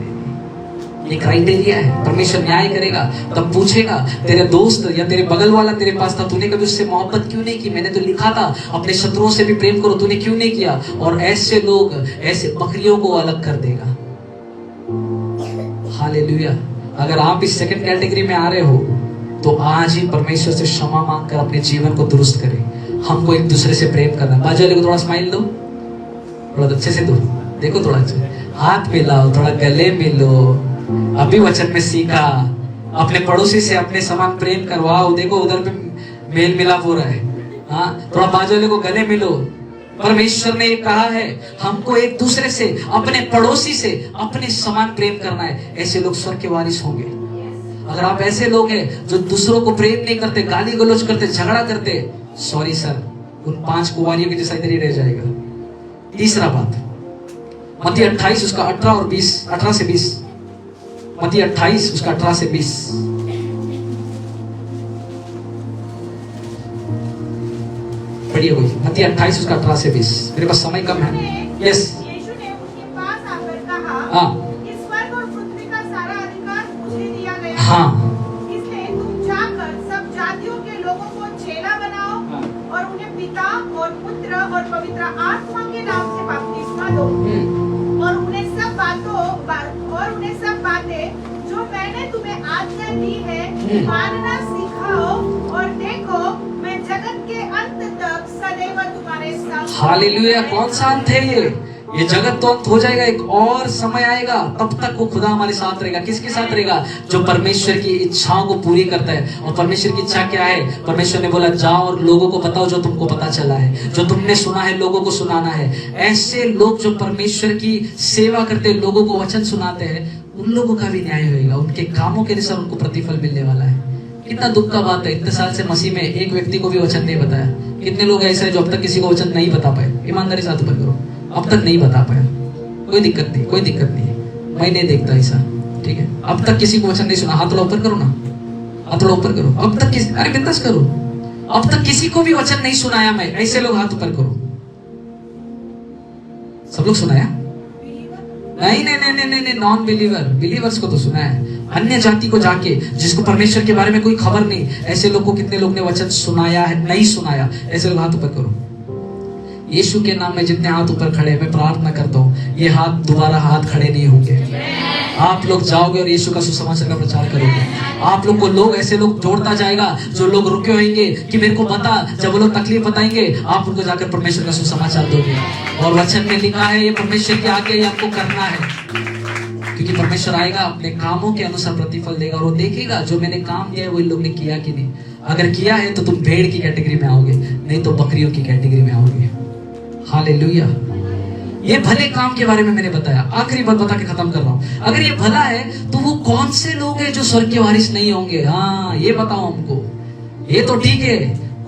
ये क्राइटेरिया है। परमेश्वर न्याय करेगा, तब पूछेगा तेरे दोस्त या तेरे बगल वाला तेरे पास था, तूने कभी उससे मोहब्बत क्यों नहीं की? मैंने तो लिखा था अपने शत्रुओं से भी प्रेम करो, तूने क्यों नहीं किया? और ऐसे लोग, ऐसे बकरियों को अलग कर देगा। हालेलुया। अगर आप इस सेकंड कैटेगरी में आ रहे हो तो आज ही परमेश्वर से क्षमा मांगकर अपने जीवन को दुरुस्त करें। हमको एक दूसरे से प्रेम करना है। बाजू वाले को थोड़ा स्माइल दो, थोड़ा अच्छे से दो, देखो थोड़ा अच्छे, हाथ मिलाओ, थोड़ा गले मिलो। अभी वचन में सीखा, अपने पड़ोसी से अपने समान प्रेम करवाओ। देखो उधर पे मेल मिलाप हो रहा है। हाँ, थोड़ा बाजू वाले को गले मिलो। परमेश्वर ने कहा है हमको एक दूसरे से, अपने पड़ोसी से अपने समान प्रेम करना है। ऐसे लोग स्वर्ग के वारिस होंगे। अगर आप ऐसे लोग हैं जो दूसरों को प्रेम नहीं करते, गाली गलौज करते, झगड़ा करते, सॉरी सर, उन 5 कुंवारियों के जैसा इधर ही रह जाएगा। तीसरा बात, मत्ती 28 उसका 18 और 20, 18 से 20। मत्ती 28 उसका 18 से 20। पढ़िए कोई, मत्ती 28 उसका 18 से 20। मेरे पास समय कम है। यस, यीशु ने उनके पास आकर कहा, हाँ कि स्वर्ग और पृथ्वी का सारा अधिकार मुझे दिया गया है। हाँ, इसलिए तुम जाकर सब जातियों के लोगों को चेला बनाओ और उन्हें पिता और पुत्र और पवित्र आत्मा के नाम से बपतिस्मा दो और उन्हें सब बातें जो मैंने तुम्हें आज्ञा दी है मानना सिखाओ, और देखो मैं जगत के अंत तक सदैव तुम्हारे साथ। हालेलुया। कौन सा अंत है ये जगत तो अंत हो जाएगा, एक और समय आएगा, तब तक वो खुदा हमारे साथ रहेगा। किसके साथ रहेगा? जो परमेश्वर की इच्छाओं को पूरी करता है। और परमेश्वर की इच्छा क्या है? परमेश्वर ने बोला जाओ और लोगों को बताओ जो तुमको पता चला है, जो तुमने सुना है, लोगों को सुनाना है। ऐसे लोग जो परमेश्वर की सेवा करते, लोगों को वचन सुनाते हैं, उन लोगों का भी न्याय होगा। उनके कामों के अनुसार उनको प्रतिफल मिलने वाला है। कितना दुख का बात है, इतने साल से मसीह में एक व्यक्ति को भी वचन नहीं बताया। कितने लोग ऐसे हैं जो अब तक किसी को वचन नहीं बता पाए? ईमानदारी से हाथ ऊपर करो, अब तक नहीं बता पाया। कोई दिक्कत नहीं, कोई दिक्कत नहीं, मैं नहीं देखता ऐसा, ठीक है? अब तक किसी को वचन नहीं सुना, हाथ थोड़ा ऊपर करो ना, हाथ थोड़ा ऊपर करो। अब तक किसी, अरे बिंदास करो, अब तक किसी को भी वचन नहीं सुनाया मैं, ऐसे लोग हाथ ऊपर करो। सब लोग सुनाया? नहीं नहीं नहीं नहीं नहीं, नॉन बिलीवर, बिलीवर्स को तो सुना है। अन्य जाति को जाके, जिसको परमेश्वर के बारे में कोई खबर नहीं, ऐसे लोग को कितने लोग ने वचन सुनाया है? नहीं सुनाया। ऐसे लोग हाथ ऊपर करो। यीशु के नाम में जितने हाथ ऊपर खड़े, मैं प्रार्थना करता हूँ ये हाथ दोबारा हाथ खड़े नहीं होंगे। आप लोग जाओगे और यीशु का सुसमाचार का प्रचार करोगे। आप लोग को लोग, ऐसे लोग जोड़ता जाएगा जो लोग रुके होंगे कि मेरे को बता, जब वो लोग तकलीफ बताएंगे आप उनको जाकर परमेश्वर का सुसमाचार दोगे। और वचन में लिखा है ये परमेश्वर की आज्ञा, ये आपको करना है, क्योंकि परमेश्वर आएगा अपने कामों के अनुसार प्रतिफल देगा। और वो देखेगा जो मैंने काम दिया है वो इन लोग ने किया कि नहीं। अगर किया है तो तुम भेड़ की कैटेगरी में आओगे, नहीं तो बकरियों की कैटेगरी में आओगे। हालेलुया। ये भले काम के बारे में मैंने बताया, आखिरी बात बता के खत्म कर रहा हूं। अगर ये भला है तो वो कौन से लोग हैं जो स्वर्ग के वारिस नहीं होंगे? हाँ, ये बताओ हमको। ये तो ठीक है,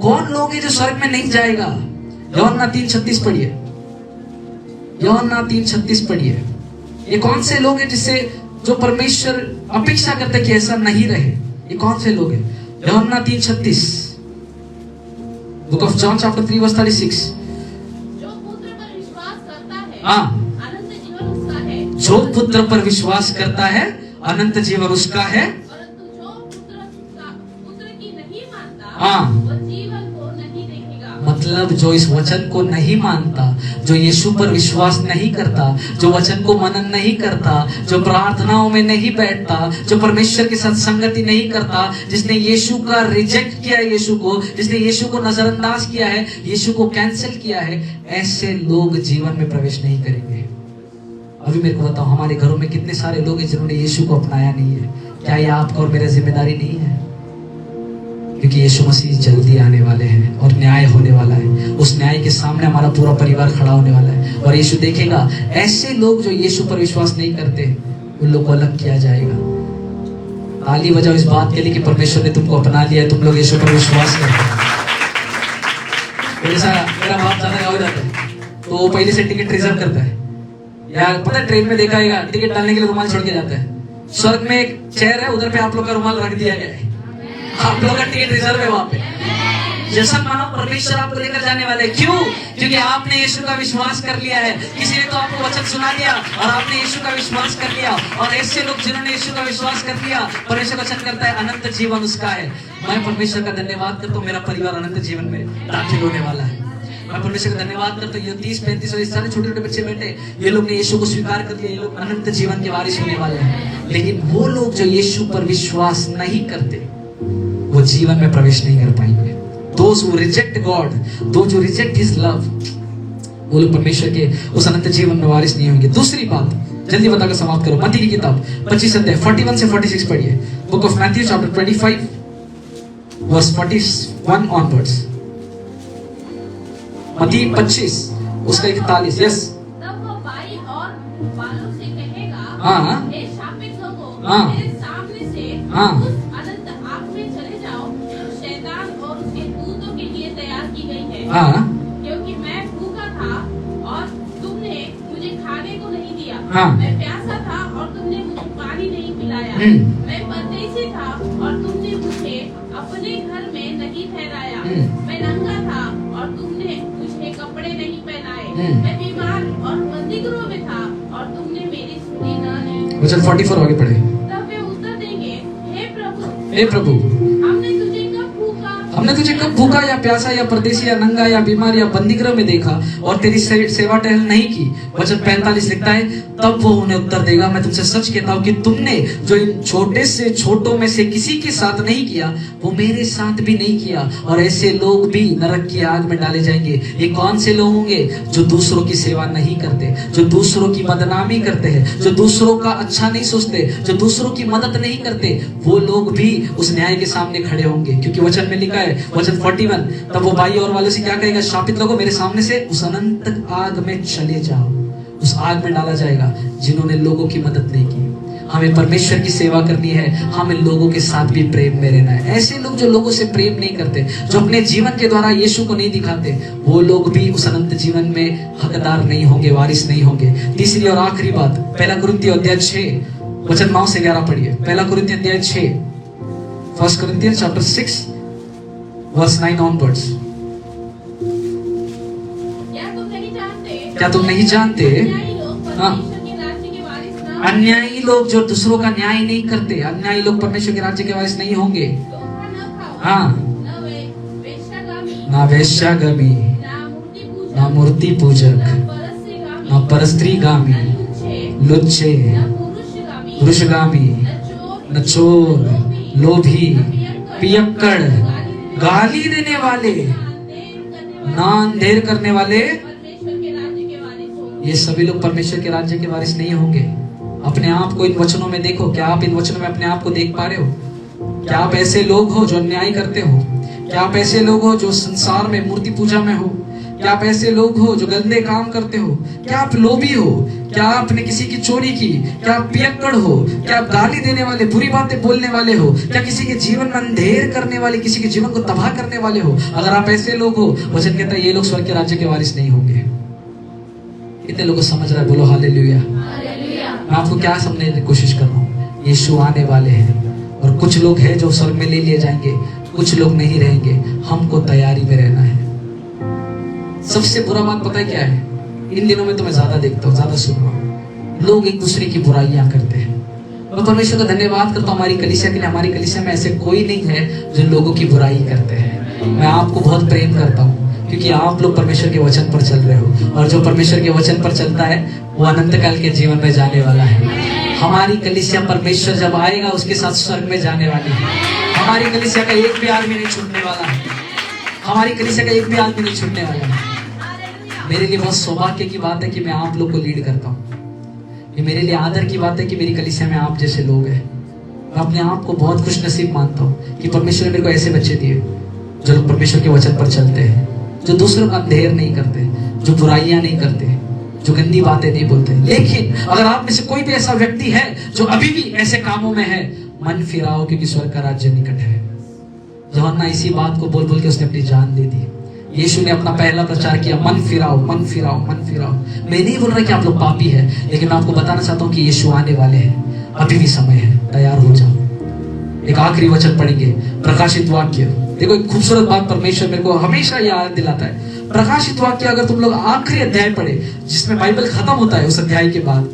कौन लोग हैं जो स्वर्ग में नहीं जाएगा? यूहन्ना 3:36 पढ़िए, यूहन्ना 3:36 पढ़िए। ये कौन से लोग हैं जिससे, जो परमेश्वर अपेक्षा करते हैं कि ऐसा नहीं रहे? ये कौन से लोग हैं? Yuhanna 3:36, book of John chapter 3 verse 36। हाँ, अनंत जीवन उसका है। जो पुत्र पर विश्वास करता है अनंत जीवन उसका है। परंतु जो पुत्र की नहीं मानता, हाँ, वो जीवन को नहीं देखेगा। मतलब जो इस वचन को नहीं मानता, जो यीशु पर विश्वास नहीं करता, जो वचन को मनन नहीं करता, जो प्रार्थनाओं में नहीं बैठता, जो परमेश्वर के साथ संगति नहीं करता, जिसने यीशु का रिजेक्ट किया है, यीशु को, जिसने यीशु को नजरअंदाज किया है, यीशु को कैंसिल किया है, ऐसे लोग जीवन में प्रवेश नहीं करेंगे। अभी मेरे को बताओ, हमारे घरों में कितने सारे लोग हैं जिन्होंने यीशु को अपनाया नहीं है? क्या ये आपका और मेरा जिम्मेदारी नहीं है? क्योंकि यीशु मसीह जल्दी आने वाले हैं और न्याय होने वाला है। उस न्याय के सामने हमारा पूरा परिवार खड़ा होने वाला है और यीशु देखेगा ऐसे लोग जो यीशु पर विश्वास नहीं करते, उन लोग को अलग किया जाएगा। ताली बजाओ इस बात के लिए कि परमेश्वर ने तुमको अपना लिया है, तुम लोग यीशु पर विश्वास करते हैं। ऐसा मेरा बाप ज्यादा हो जाता है तो वो पहले से टिकट रिजर्व करता है, या पता है ट्रेन में देखा है टिकट डालने के लिए रुमाल छोड़ के जाता है। स्वर्ग में एक चेयर है, उधर पे आप लोग का रुमाल रख दिया गया है, आप लोग का टिकट रिजर्व है वहां पे। जैसा मानो परमेश्वर आपको लेकर जाने वाले। क्यों? क्योंकि आपने यीशु का विश्वास कर लिया है। किसी ने तो आपको वचन सुना दिया और आपने यीशु का विश्वास कर लिया। और ऐसे लोग जिन्होंने यीशु का विश्वास कर लिया, परमेश्वर वचन करता है अनंत जीवन उसका है। मैं परमेश्वर का धन्यवाद करता हूँ, मेरा परिवार अनंत जीवन में दाखिल होने वाला है। मैं परमेश्वर का धन्यवाद करता हूँ। ये 30-35 और सारे छोटे छोटे बच्चे बैठे, ये लोग ने यीशु को स्वीकार कर लिया, ये लोग अनंत जीवन के वारिस होने वाले हैं। लेकिन वो लोग जो यीशु पर विश्वास नहीं करते, वो जीवन में प्रवेश नहीं कर पाएंगे। Those who reject God, those who reject His love, वो लोग परमेश्वर के उस अनंत जीवन में वारिस नहीं होंगे। दूसरी बात जल्दी बताकर समाप्त करो। मत्ती की किताब 25 अध्याय 41 से 46 पढ़िए। Book of Matthew chapter 25 verse 41 onwards. Matti 25 उसका 41। यस। तब वो बाई और बालों से कहेगा, हाँ। हे शापित लोगों, हाँ। मेरे सामने से हाँ। उस अनंत आग में चले जाओ जो शैतान और उसके दूतों के लिए तैयार की गई है। हाँ। क्योंकि मैं भूखा था और तुमने मुझे खाने को नहीं दिया। हाँ। मैं प्यासा था और तुमने मुझे पानी नहीं पिलाया। मैं परदेसी था और तुमने मुझे अपने घर में नहीं ठहराया। मैं नंगा था और तुमने मुझे कपड़े नहीं पहनाए। मैं बीमार और बंदीगृह में था और तुमने मेरी सुनी न ली। वचन 44 आगे पढ़े। तब वे उत्तर देंगे, हे प्रभु, हमने तुझे कब भूखा या प्यासा या परदेसी या नंगा या बीमार या बंदीगृह में देखा और तेरी सेवा टहल नहीं की। वचन 45 लिखता है, तब वो उन्हें उत्तर देगा, मैं तुमसे सच कहता हूँ कि तुमने जो इन छोटे से छोटों में से किसी के साथ नहीं किया, वो मेरे साथ भी नहीं किया। और ऐसे लोग भी नरक की आग में डाले जाएंगे। ये कौन से लोग होंगे? जो दूसरों की सेवा नहीं करते, जो दूसरों की बदनामी करते हैं, जो दूसरों का अच्छा नहीं सोचते, जो दूसरों की मदद नहीं करते। वो लोग भी उस न्याय के सामने खड़े होंगे। क्योंकि वचन में लिखा है, वचन 41, तब वो भाई और वालों से क्या कहेगा? शापित लोगों, मेरे सामने से उस अनंत आग में चले जाओ। उस आग में डाला जाएगा जिन्होंने लोगों की मदद नहीं की। हमें परमेश्वर की सेवा करनी है, हमें लोगों के साथ भी प्रेम में रहना है। ऐसे लोग जो लोगों से प्रेम नहीं करते, जो अपने जीवन के द्वारा यीशु को नहीं दिखाते, वो लोग भी उस अनंत जीवन में हकदार नहीं होंगे, वारिस नहीं होंगे। तीसरी और आखिरी बात, 1 कुरिन्थियों अध्याय 6 वचन 9 से 11 पढ़िए। 1 कुरिन्थियों अध्याय 6, 1 कुरिन्थियों चैप्टर 6 वर्स 9 ऑनवर्ड्स। क्या तुम नहीं जानते? हाँ। अन्यायी लोग जो दूसरों का न्याय नहीं करते, अन्यायी लोग परमेश्वर के राज्य के वारिस नहीं होंगे। हाँ। ना वेश्यागामी, ना मूर्ति पूजक, ना परस्त्रीगामी, लुच्चे, पुरुषगामी, न चोर, लोभी, पियक्कड़, गाली देने वाले, ना अंधेर करने वाले, ये सभी लोग परमेश्वर के राज्य के वारिस नहीं होंगे। अपने आप को इन वचनों में देखो। क्या आप इन वचनों में अपने आप को देख पा रहे हो? क्या आप ऐसे लोग हो जो अन्याय करते हो? क्या आप ऐसे लोग हो जो संसार में मूर्ति पूजा में हो? क्या आप ऐसे लोग हो जो गंदे काम करते हो? क्या आप लोभी हो? क्या आपने किसी की चोरी की? क्या आप पियक्कड़ हो? क्या आप गाली देने वाले, बुरी बातें बोलने वाले हो? क्या किसी के जीवन में अंधेर करने वाले, किसी के जीवन को तबाह करने वाले हो? अगर आप ऐसे लोग हो, वचन कहता है ये लोग स्वर्ग के राज्य के वारिस नहीं होंगे। कितने लोगों को समझ रहा है? बोलो हालेलुया। मैं आपको क्या समझने की कोशिश कर रहा हूँ? यीशु आने वाले हैं और कुछ लोग हैं जो स्वर्ग में ले लिए जाएंगे, कुछ लोग नहीं रहेंगे। हमको तैयारी में रहना है। सबसे बुरा बात पता है क्या है? इन दिनों में तो मैं ज्यादा देखता हूँ, ज्यादा सुन रहा हूँ, लोग एक दूसरे की बुराइयां करते हैं। मैं परमेश्वर का धन्यवाद करता हूँ हमारी कलीसिया के लिए। हमारी कलीसिया में ऐसे कोई नहीं है जो लोगों की बुराई करते हैं। मैं आपको बहुत प्रेम करता हूँ क्योंकि आप लोग परमेश्वर के वचन पर चल रहे हो, और जो परमेश्वर के वचन पर चलता है वो अनंत काल के जीवन में जाने वाला है। हमारी कलीसिया परमेश्वर जब आएगा उसके साथ स्वर्ग में जाने वाली है। हमारी कलीसिया का एक भी आदमी नहीं छूटने वाला है। हमारी कलीसिया का एक भी आदमी नहीं छूटने वाला है। मेरे लिए बहुत सौभाग्य की बात है कि मैं आप लोग को लीड करता हूँ। ये मेरे लिए आदर की बात है कि मेरी कलीसिया में आप जैसे लोग हैं। मैं अपने आप को बहुत खुश नसीब मानता हूँ कि परमेश्वर ने मेरे को ऐसे बच्चे दिए जो लोग परमेश्वर के वचन पर चलते हैं, जो दूसरों का अंधेर नहीं करते, जो बुराइयां नहीं करते, जो गंदी बातें नहीं बोलते। लेकिन अगर आप में से कोई भी ऐसा व्यक्ति है जो अभी भी ऐसे कामों में है, मन फिराओ क्योंकि स्वर्ग का राज्य निकट है। यूहन्ना इसी बात को बोल बोल के उसने अपनी जान दे दी। यीशु ने अपना पहला प्रचार किया, मन फिराओ, मन फिराओ, मन फिराओ। मैं नहीं बोल रहा कि आप लोग पापी हैं, लेकिन मैं आपको बताना चाहता हूँ कि यीशु आने वाले हैं, अभी भी समय है, तैयार हो जाओ। एक आखिरी वचन पढ़ेंगे, प्रकाशित वाक्य। देखो एक खूबसूरत बात परमेश्वर मेरे को हमेशा याद दिलाता है। प्रकाशित वाक्य अगर तुम लोग आखिरी अध्याय पढ़े, जिसमें बाइबल खत्म होता है, उस अध्याय के बाद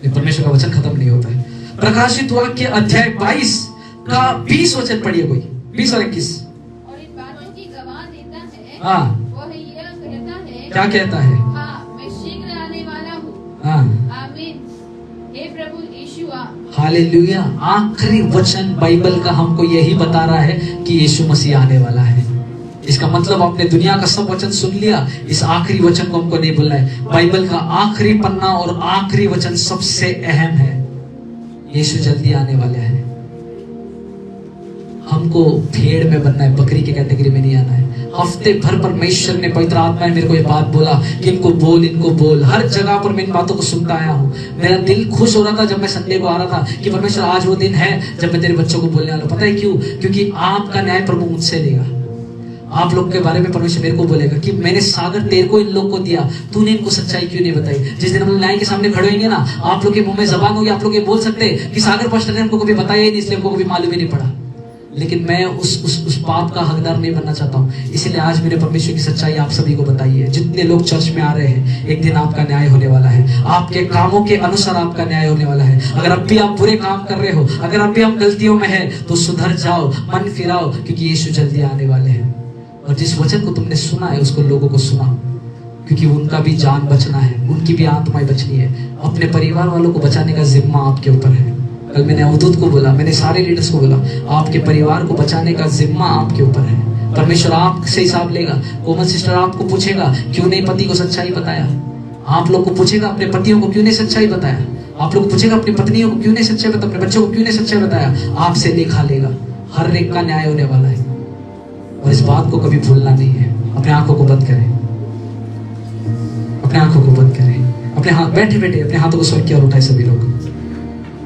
परमेश्वर का वचन खत्म नहीं होता है। प्रकाशित वाक्य अध्याय 22 का 20 वचन पढ़िए, कोई 20 और 21। और इन बातों की गवाह देता है, हाँ, वह यह कहता है, क्या कहता है? हाँ, मैं शीघ्र आने वाला हूँ। हाँ, आमीन। हे प्रभु यीशु आ। हालेलुया। आखिरी वचन बाइबल का हमको यही बता रहा है कि यीशु मसीह आने वाला है। इसका मतलब आपने दुनिया का सब वचन सुन लिया, इस आखिरी वचन को हमको नहीं बोलना है। बाइबल का आखिरी पन्ना और आखिरी वचन सबसे अहम है, यीशु जल्दी आने वाले हैं। हमको भेड़ में बनना है, बकरी के कैटेगरी में नहीं आना है। हफ्ते भर परमेश्वर ने, पवित्र आत्मा ने मेरे को ये बात बोला कि इनको बोल। हर जगह पर मैं इन बातों को सुनता आया हूँ। मेरा दिल खुश हो रहा था जब मैं संडे को आ रहा था कि परमेश्वर आज वो दिन है जब मैं तेरे बच्चों को बोलने वाला हूँ। पता है क्यों? क्योंकि आपका न्याय प्रभु मुझसे लेगा। आप लोग के बारे में परमेश्वर मेरे को बोलेगा कि मैंने सागर तेरे को इन लोग को दिया, तूने इनको सच्चाई क्यों नहीं बताई। जिस दिन हम लोग न्याय के सामने खड़े होंगे ना, आप लोग के मुंह में जबान होगी, आप लोग ये बोल सकते हैं कि सागर पास्टर ने हमको कभी बताया ही नहीं, इसलिए हमको कभी मालूम ही नहीं पड़ा। लेकिन मैं उस पाप का हकदार नहीं बनना चाहता हूँ। इसलिए आज मेरे परमेश्वर की सच्चाई आप सभी को बताई है। जितने लोग चर्च में आ रहे हैं, एक दिन आपका न्याय होने वाला है। आपके कामों के अनुसार आपका न्याय होने वाला है। अगर अब भी आप बुरे काम कर रहे हो, अगर अब भी आप गलतियों में है, तो सुधर जाओ, मन फिराओ, क्योंकि यीशु जल्दी आने वाले हैं। और जिस वचन को तुमने सुना है उसको लोगों को सुनाओ, क्योंकि उनका भी जान बचना है, उनकी भी आत्माएं बचनी है। अपने परिवार वालों को बचाने का जिम्मा आपके ऊपर है। कल मैंने अवधूत को बोला, मैंने सारे लीडर्स को बोला, आपके परिवार को बचाने का जिम्मा आपके ऊपर है। परमेश्वर आपसे हिसाब लेगा। कोमल सिस्टर आपको पूछेगा क्यों नहीं पति को सच्चाई बताया। आप लोग को पूछेगा अपने पतियों को क्यों नहीं सच्चाई बताया। आप लोग को पूछेगा अपनी पत्नियों को क्यों नहीं सच्चाई बताया, अपने बच्चों को क्यों नहीं सच्चाई बताया। आपसे लेखा लेगा। हर एक का न्याय होने वाला है और इस बात को कभी भूलना नहीं है। अपने आंखों को बंद करें, अपने आंखों को बंद करें, अपने हाथ बैठे बैठे अपने हाथों को स्वर्ग की ओर उठाए। सभी लोग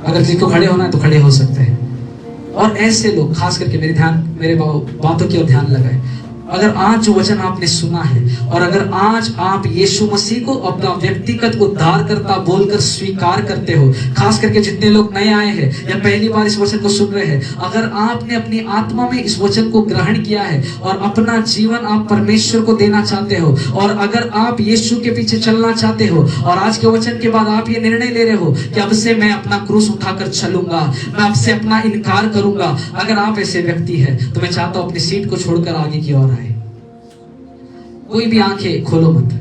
अगर जिनको खड़े होना है तो खड़े हो सकते हैं। और ऐसे लोग खास करके मेरे बातों की ओर ध्यान लगाए। अगर आज जो वचन आपने सुना है और अगर आज आप यीशु मसीह को अपना व्यक्तिगत उद्धारकर्ता बोलकर स्वीकार करते हो, खास करके जितने लोग नए आए हैं या पहली बार इस वचन को सुन रहे हैं, अगर आपने अपनी आत्मा में इस वचन को ग्रहण किया है और अपना जीवन आप परमेश्वर को देना चाहते हो, और अगर आप यीशु के पीछे चलना चाहते हो और आज के वचन के बाद आप ये निर्णय ले रहे हो कि अब से मैं अपना क्रूस उठाकर चलूंगा, मैं अब से अपना इनकार करूंगा, अगर आप ऐसे व्यक्ति हैं तो मैं चाहता हूं अपनी सीट को छोड़कर आगे की ओर आए। कोई भी आंखें खोलो मत,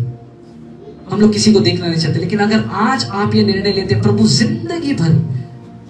हम लोग किसी को देखना नहीं चाहते। लेकिन अगर आज आप ये निर्णय लेते, प्रभु जिंदगी भर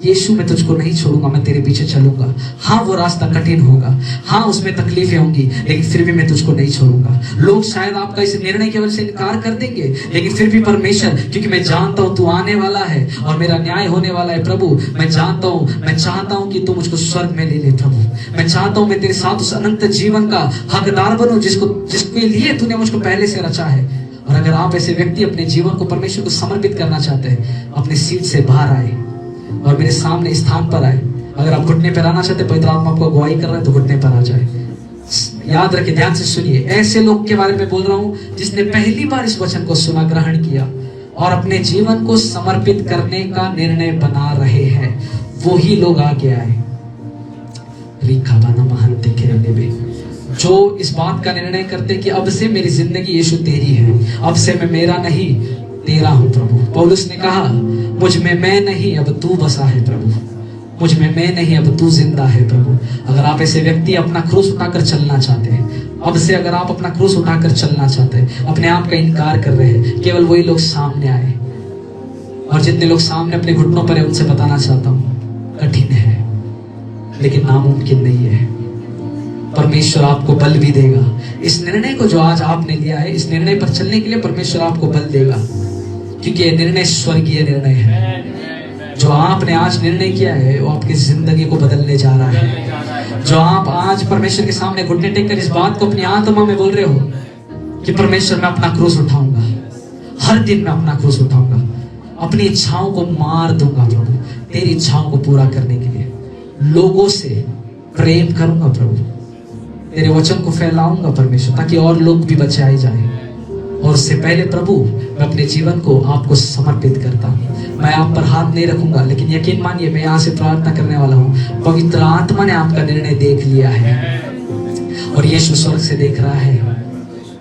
यीशु मैं तुझको नहीं छोड़ूंगा, मैं तेरे पीछे चलूंगा। हाँ वो रास्ता कठिन होगा, हाँ उसमें तकलीफें होंगी, लेकिन फिर भी मैं तुझको नहीं छोड़ूंगा। लोग शायद आपका इस निर्णय की वजह से इनकार कर देंगे, लेकिन फिर भी परमेश्वर, क्योंकि मैं जानता हूं तू आने वाला है और मेरा न्याय होने वाला है। प्रभु मैं जानता हूं, मैं चाहता हूं कि तू मुझको स्वर्ग में ले ले। प्रभु मैं चाहता हूं मैं तेरे साथ उस अनंत जीवन का हकदार बनूं जिसके लिए तूने मुझको पहले से रचा है। और अगर आप ऐसे व्यक्ति अपने जीवन को परमेश्वर को समर्पित करना चाहते हैं, अपने सीट से बाहर आए और मेरे सामने स्थान पर आए। अगर आप घुटने पर आना चाहते हैं, पवित्र आत्मा आपको अगुवाई कर रहा है, तो घुटने पर आ जाए। याद रखिए, ध्यान से सुनिए, ऐसे लोग के बारे में बोल रहा हूं जिसने पहली बार इस वचन को सुना, ग्रहण किया और अपने जीवन को समर्पित करने का निर्णय बना रहे हैं। वो ही लोग आगे आए। जो इस बात का निर्णय करते कि अब से मेरी जिंदगी यीशु तेरी है, अब से मैं मेरा नहीं तेरा हूं। प्रभु पौलुस ने कहा, मुझ में मैं नहीं अब तू बसा है। प्रभु मुझ में मैं नहीं अब तू जिंदा है। प्रभु अगर आप ऐसे व्यक्ति अपना क्रूस उठाकर चलना चाहते हैं, अब से अगर आप अपना क्रूस उठाकर चलना चाहते हैं, अपने आप का इनकार कर रहे हैं, केवल वही लोग सामने आए। और जितने लोग सामने अपने घुटनों पर है, उनसे बताना चाहता हूं, कठिन है लेकिन नामुमकिन नहीं है। परमेश्वर आपको बल भी देगा। इस निर्णय को जो आज आपने लिया है, इस निर्णय पर चलने के लिए परमेश्वर आपको बल देगा, क्योंकि यह निर्णय स्वर्गीय निर्णय है। जो आपने आज निर्णय किया है वो आपकी जिंदगी को बदलने जा रहा है। जो आप आज परमेश्वर के सामने घुटने टेक कर इस बात को अपनी आत्मा में बोल रहे हो कि परमेश्वर मैं अपना क्रूस उठाऊंगा, हर दिन मैं अपना क्रूस उठाऊंगा, अपनी इच्छाओं को मार दूंगा प्रभु, तेरी इच्छाओं को पूरा करने के लिए लोगों से प्रेम करूंगा प्रभु, तेरे वचन को फैलाऊंगा परमेश्वर, ताकि और लोग भी बचाए जाए। और उससे पहले प्रभु मैं अपने जीवन को आपको समर्पित करता हूँ। मैं आप पर हाथ नहीं रखूंगा, लेकिन यकीन मानिए मैं यहाँ से प्रार्थना करने वाला हूँ। पवित्र आत्मा ने आपका निर्णय देख लिया है और यीशु स्वर्ग से देख रहा है,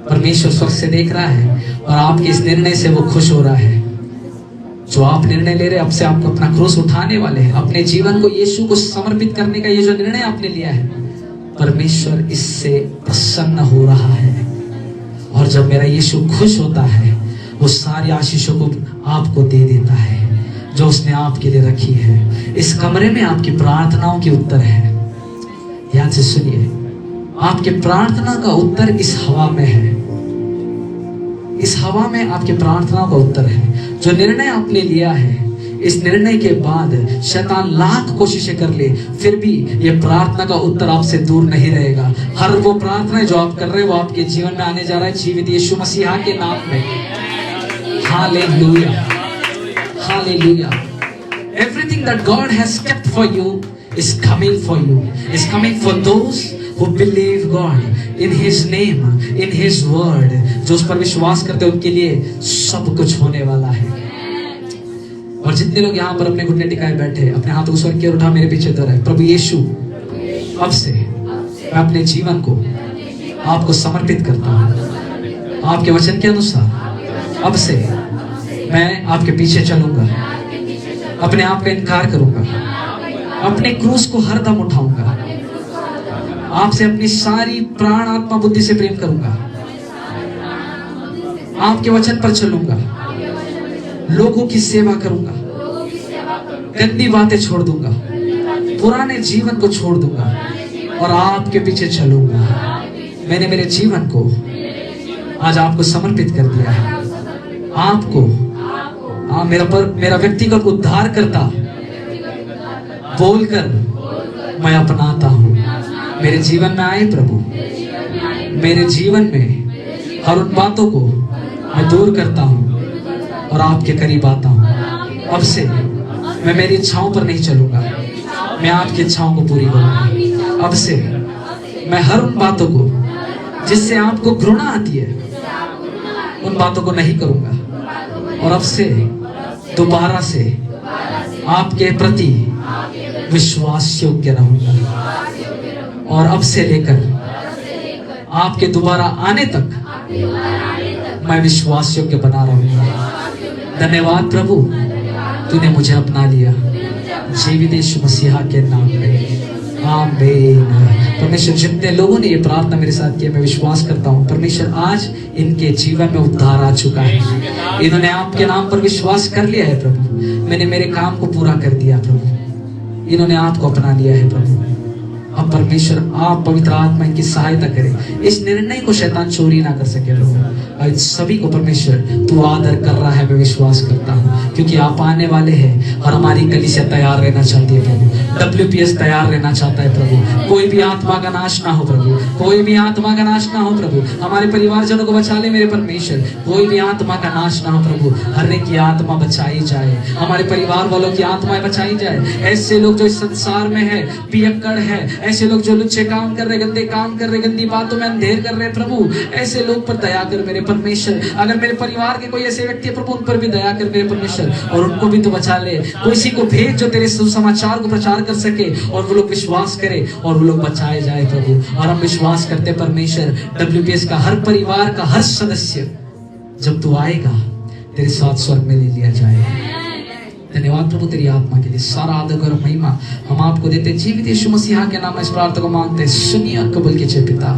परमेश्वर स्वर्ग से देख रहा है और आपके इस निर्णय से वो खुश हो रहा है। जो आप निर्णय ले रहे हैं, अब से आपको अपना क्रूस उठाने वाले हैं, अपने जीवन को यीशु को समर्पित करने का ये जो निर्णय आपने लिया है, परमेश्वर इससे प्रसन्न हो रहा है। और जब मेरा यीशु खुश होता है, वो सारी आशीषों को आपको दे देता है जो उसने आपके लिए रखी है। इस कमरे में आपकी प्रार्थनाओं की उत्तर है। ध्यान से सुनिए, आपके प्रार्थना का उत्तर इस हवा में है। इस हवा में आपके प्रार्थनाओं का उत्तर है। जो निर्णय आपने लिया है, इस निर्णय के बाद शैतान लाख कोशिशें कर ले, फिर भी ये प्रार्थना का उत्तर आपसे दूर नहीं रहेगा। हर वो प्रार्थना जो आप कर रहे हैं वो आपके जीवन में आने जा रहा है, जीवित यीशु मसीहा के नाम में। Hallelujah, hallelujah. Everything that God has kept for you is coming for you, is coming for those who believe God in His name, in His word। जो उस पर विश्वास करते हैं उनके लिए सब कुछ होने वाला है। और जितने लोग यहाँ पर अपने घुटने टिकाए बैठे, अपने हाथों को स्वर्ग की ओर उठा मेरे पीछे दोहराए, प्रभु यीशु अब से मैं अपने जीवन को आपको समर्पित करता हूँ। आपके वचन के अनुसार अब से मैं आपके पीछे चलूंगा, अपने आप का इनकार करूंगा, अपने क्रूस को हरदम उठाऊंगा, आपसे अपनी सारी प्राण आत्मा बुद्धि से प्रेम करूंगा, आपके वचन पर चलूंगा, लोगों की सेवा करूंगा, गंदी बातें छोड़ दूंगा, पुराने जीवन को छोड़ दूंगा और आपके पीछे चलूंगा। मैंने मेरे जीवन को आज आपको समर्पित कर दिया है। आपको मेरा व्यक्तिगत उद्धार करता बोलकर मैं अपनाता हूँ। मेरे जीवन में आए प्रभु, मेरे जीवन में हर उन बातों को मैं दूर करता हूँ और आपके करीब आता हूँ। अब से मैं मेरी इच्छाओं पर नहीं चलूंगा, मैं आपकी इच्छाओं को पूरी करूंगा। अब से मैं हर उन बातों को जिससे आपको घृणा आती है, उन बातों को नहीं करूंगा। और अब से दोबारा से आपके प्रति विश्वास योग्य रहूंगा। और अब से लेकर आपके दोबारा आने तक मैं विश्वास योग्य बना रहूंगा। धन्यवाद प्रभु, तूने मुझे अपना लिया, जीवित यीशु मसीहा के नाम में, आमीन। परमेश्वर जितने लोगों ने ये प्रार्थना मेरे साथ की, मैं विश्वास करता हूँ परमेश्वर आज इनके जीवन में उद्धार आ चुका है। इन्होंने आपके नाम पर विश्वास कर लिया है प्रभु, मैंने मेरे काम को पूरा कर दिया प्रभु, इन्होंने आपको अपना लिया है प्रभु। अब परमेश्वर आप पवित्र आत्मा इनकी सहायता करें, इस निर्णय को शैतान चोरी ना कर सके प्रभु। आज सभी को परमेश्वर तू आदर कर रहा है, मैं विश्वास करता हूँ, क्योंकि आप आने वाले हैं और हमारी कलीसिया तैयार रहना चाहती है प्रभु। WPS तैयार रहना चाहता है प्रभु। कोई भी आत्मा का नाश ना हो प्रभु, कोई भी आत्मा का नाश ना हो प्रभु। हमारे परिवारजनों को बचा ले मेरे परमेश्वर, कोई भी आत्मा का नाश ना हो प्रभु। हर एक की आत्मा बचाई जाए, हमारे परिवार वालों की आत्माएं बचाई जाए। ऐसे लोग जो इस संसार में है, पियक्कड़ है, ऐसे लोग जो लुच्चे काम कर रहे, गंदे काम कर रहे, गंदी बातों में अंधेर कर रहे प्रभु, ऐसे लोग पर दया कर मेरे परमेश्वर। अगर मेरे परिवार के कोई ऐसे व्यक्ति है प्रभु, उन पर भी दया कर मेरे परमेश्वर, और उनको भी तो बचा ले। किसी को भेज जो तेरे सुसमाचार को प्रचार कर सके और वो लोग विश्वास करे और वो लोग बचाए जाए प्रभु। और हम विश्वास करते परमेश्वर, WPS का हर परिवार का हर सदस्य जब तू आएगा तेरे साथ स्वर्ग में ले लिया जाएगा। धन्यवाद प्रभु तेरी आत्मा के लिए, सारा आदर और महिमा हम आपको देते, जीवित यीशु मसीहा के नाम में इस प्रार्थना को मांगते, सुनिए और कबूल कीजिए पिता।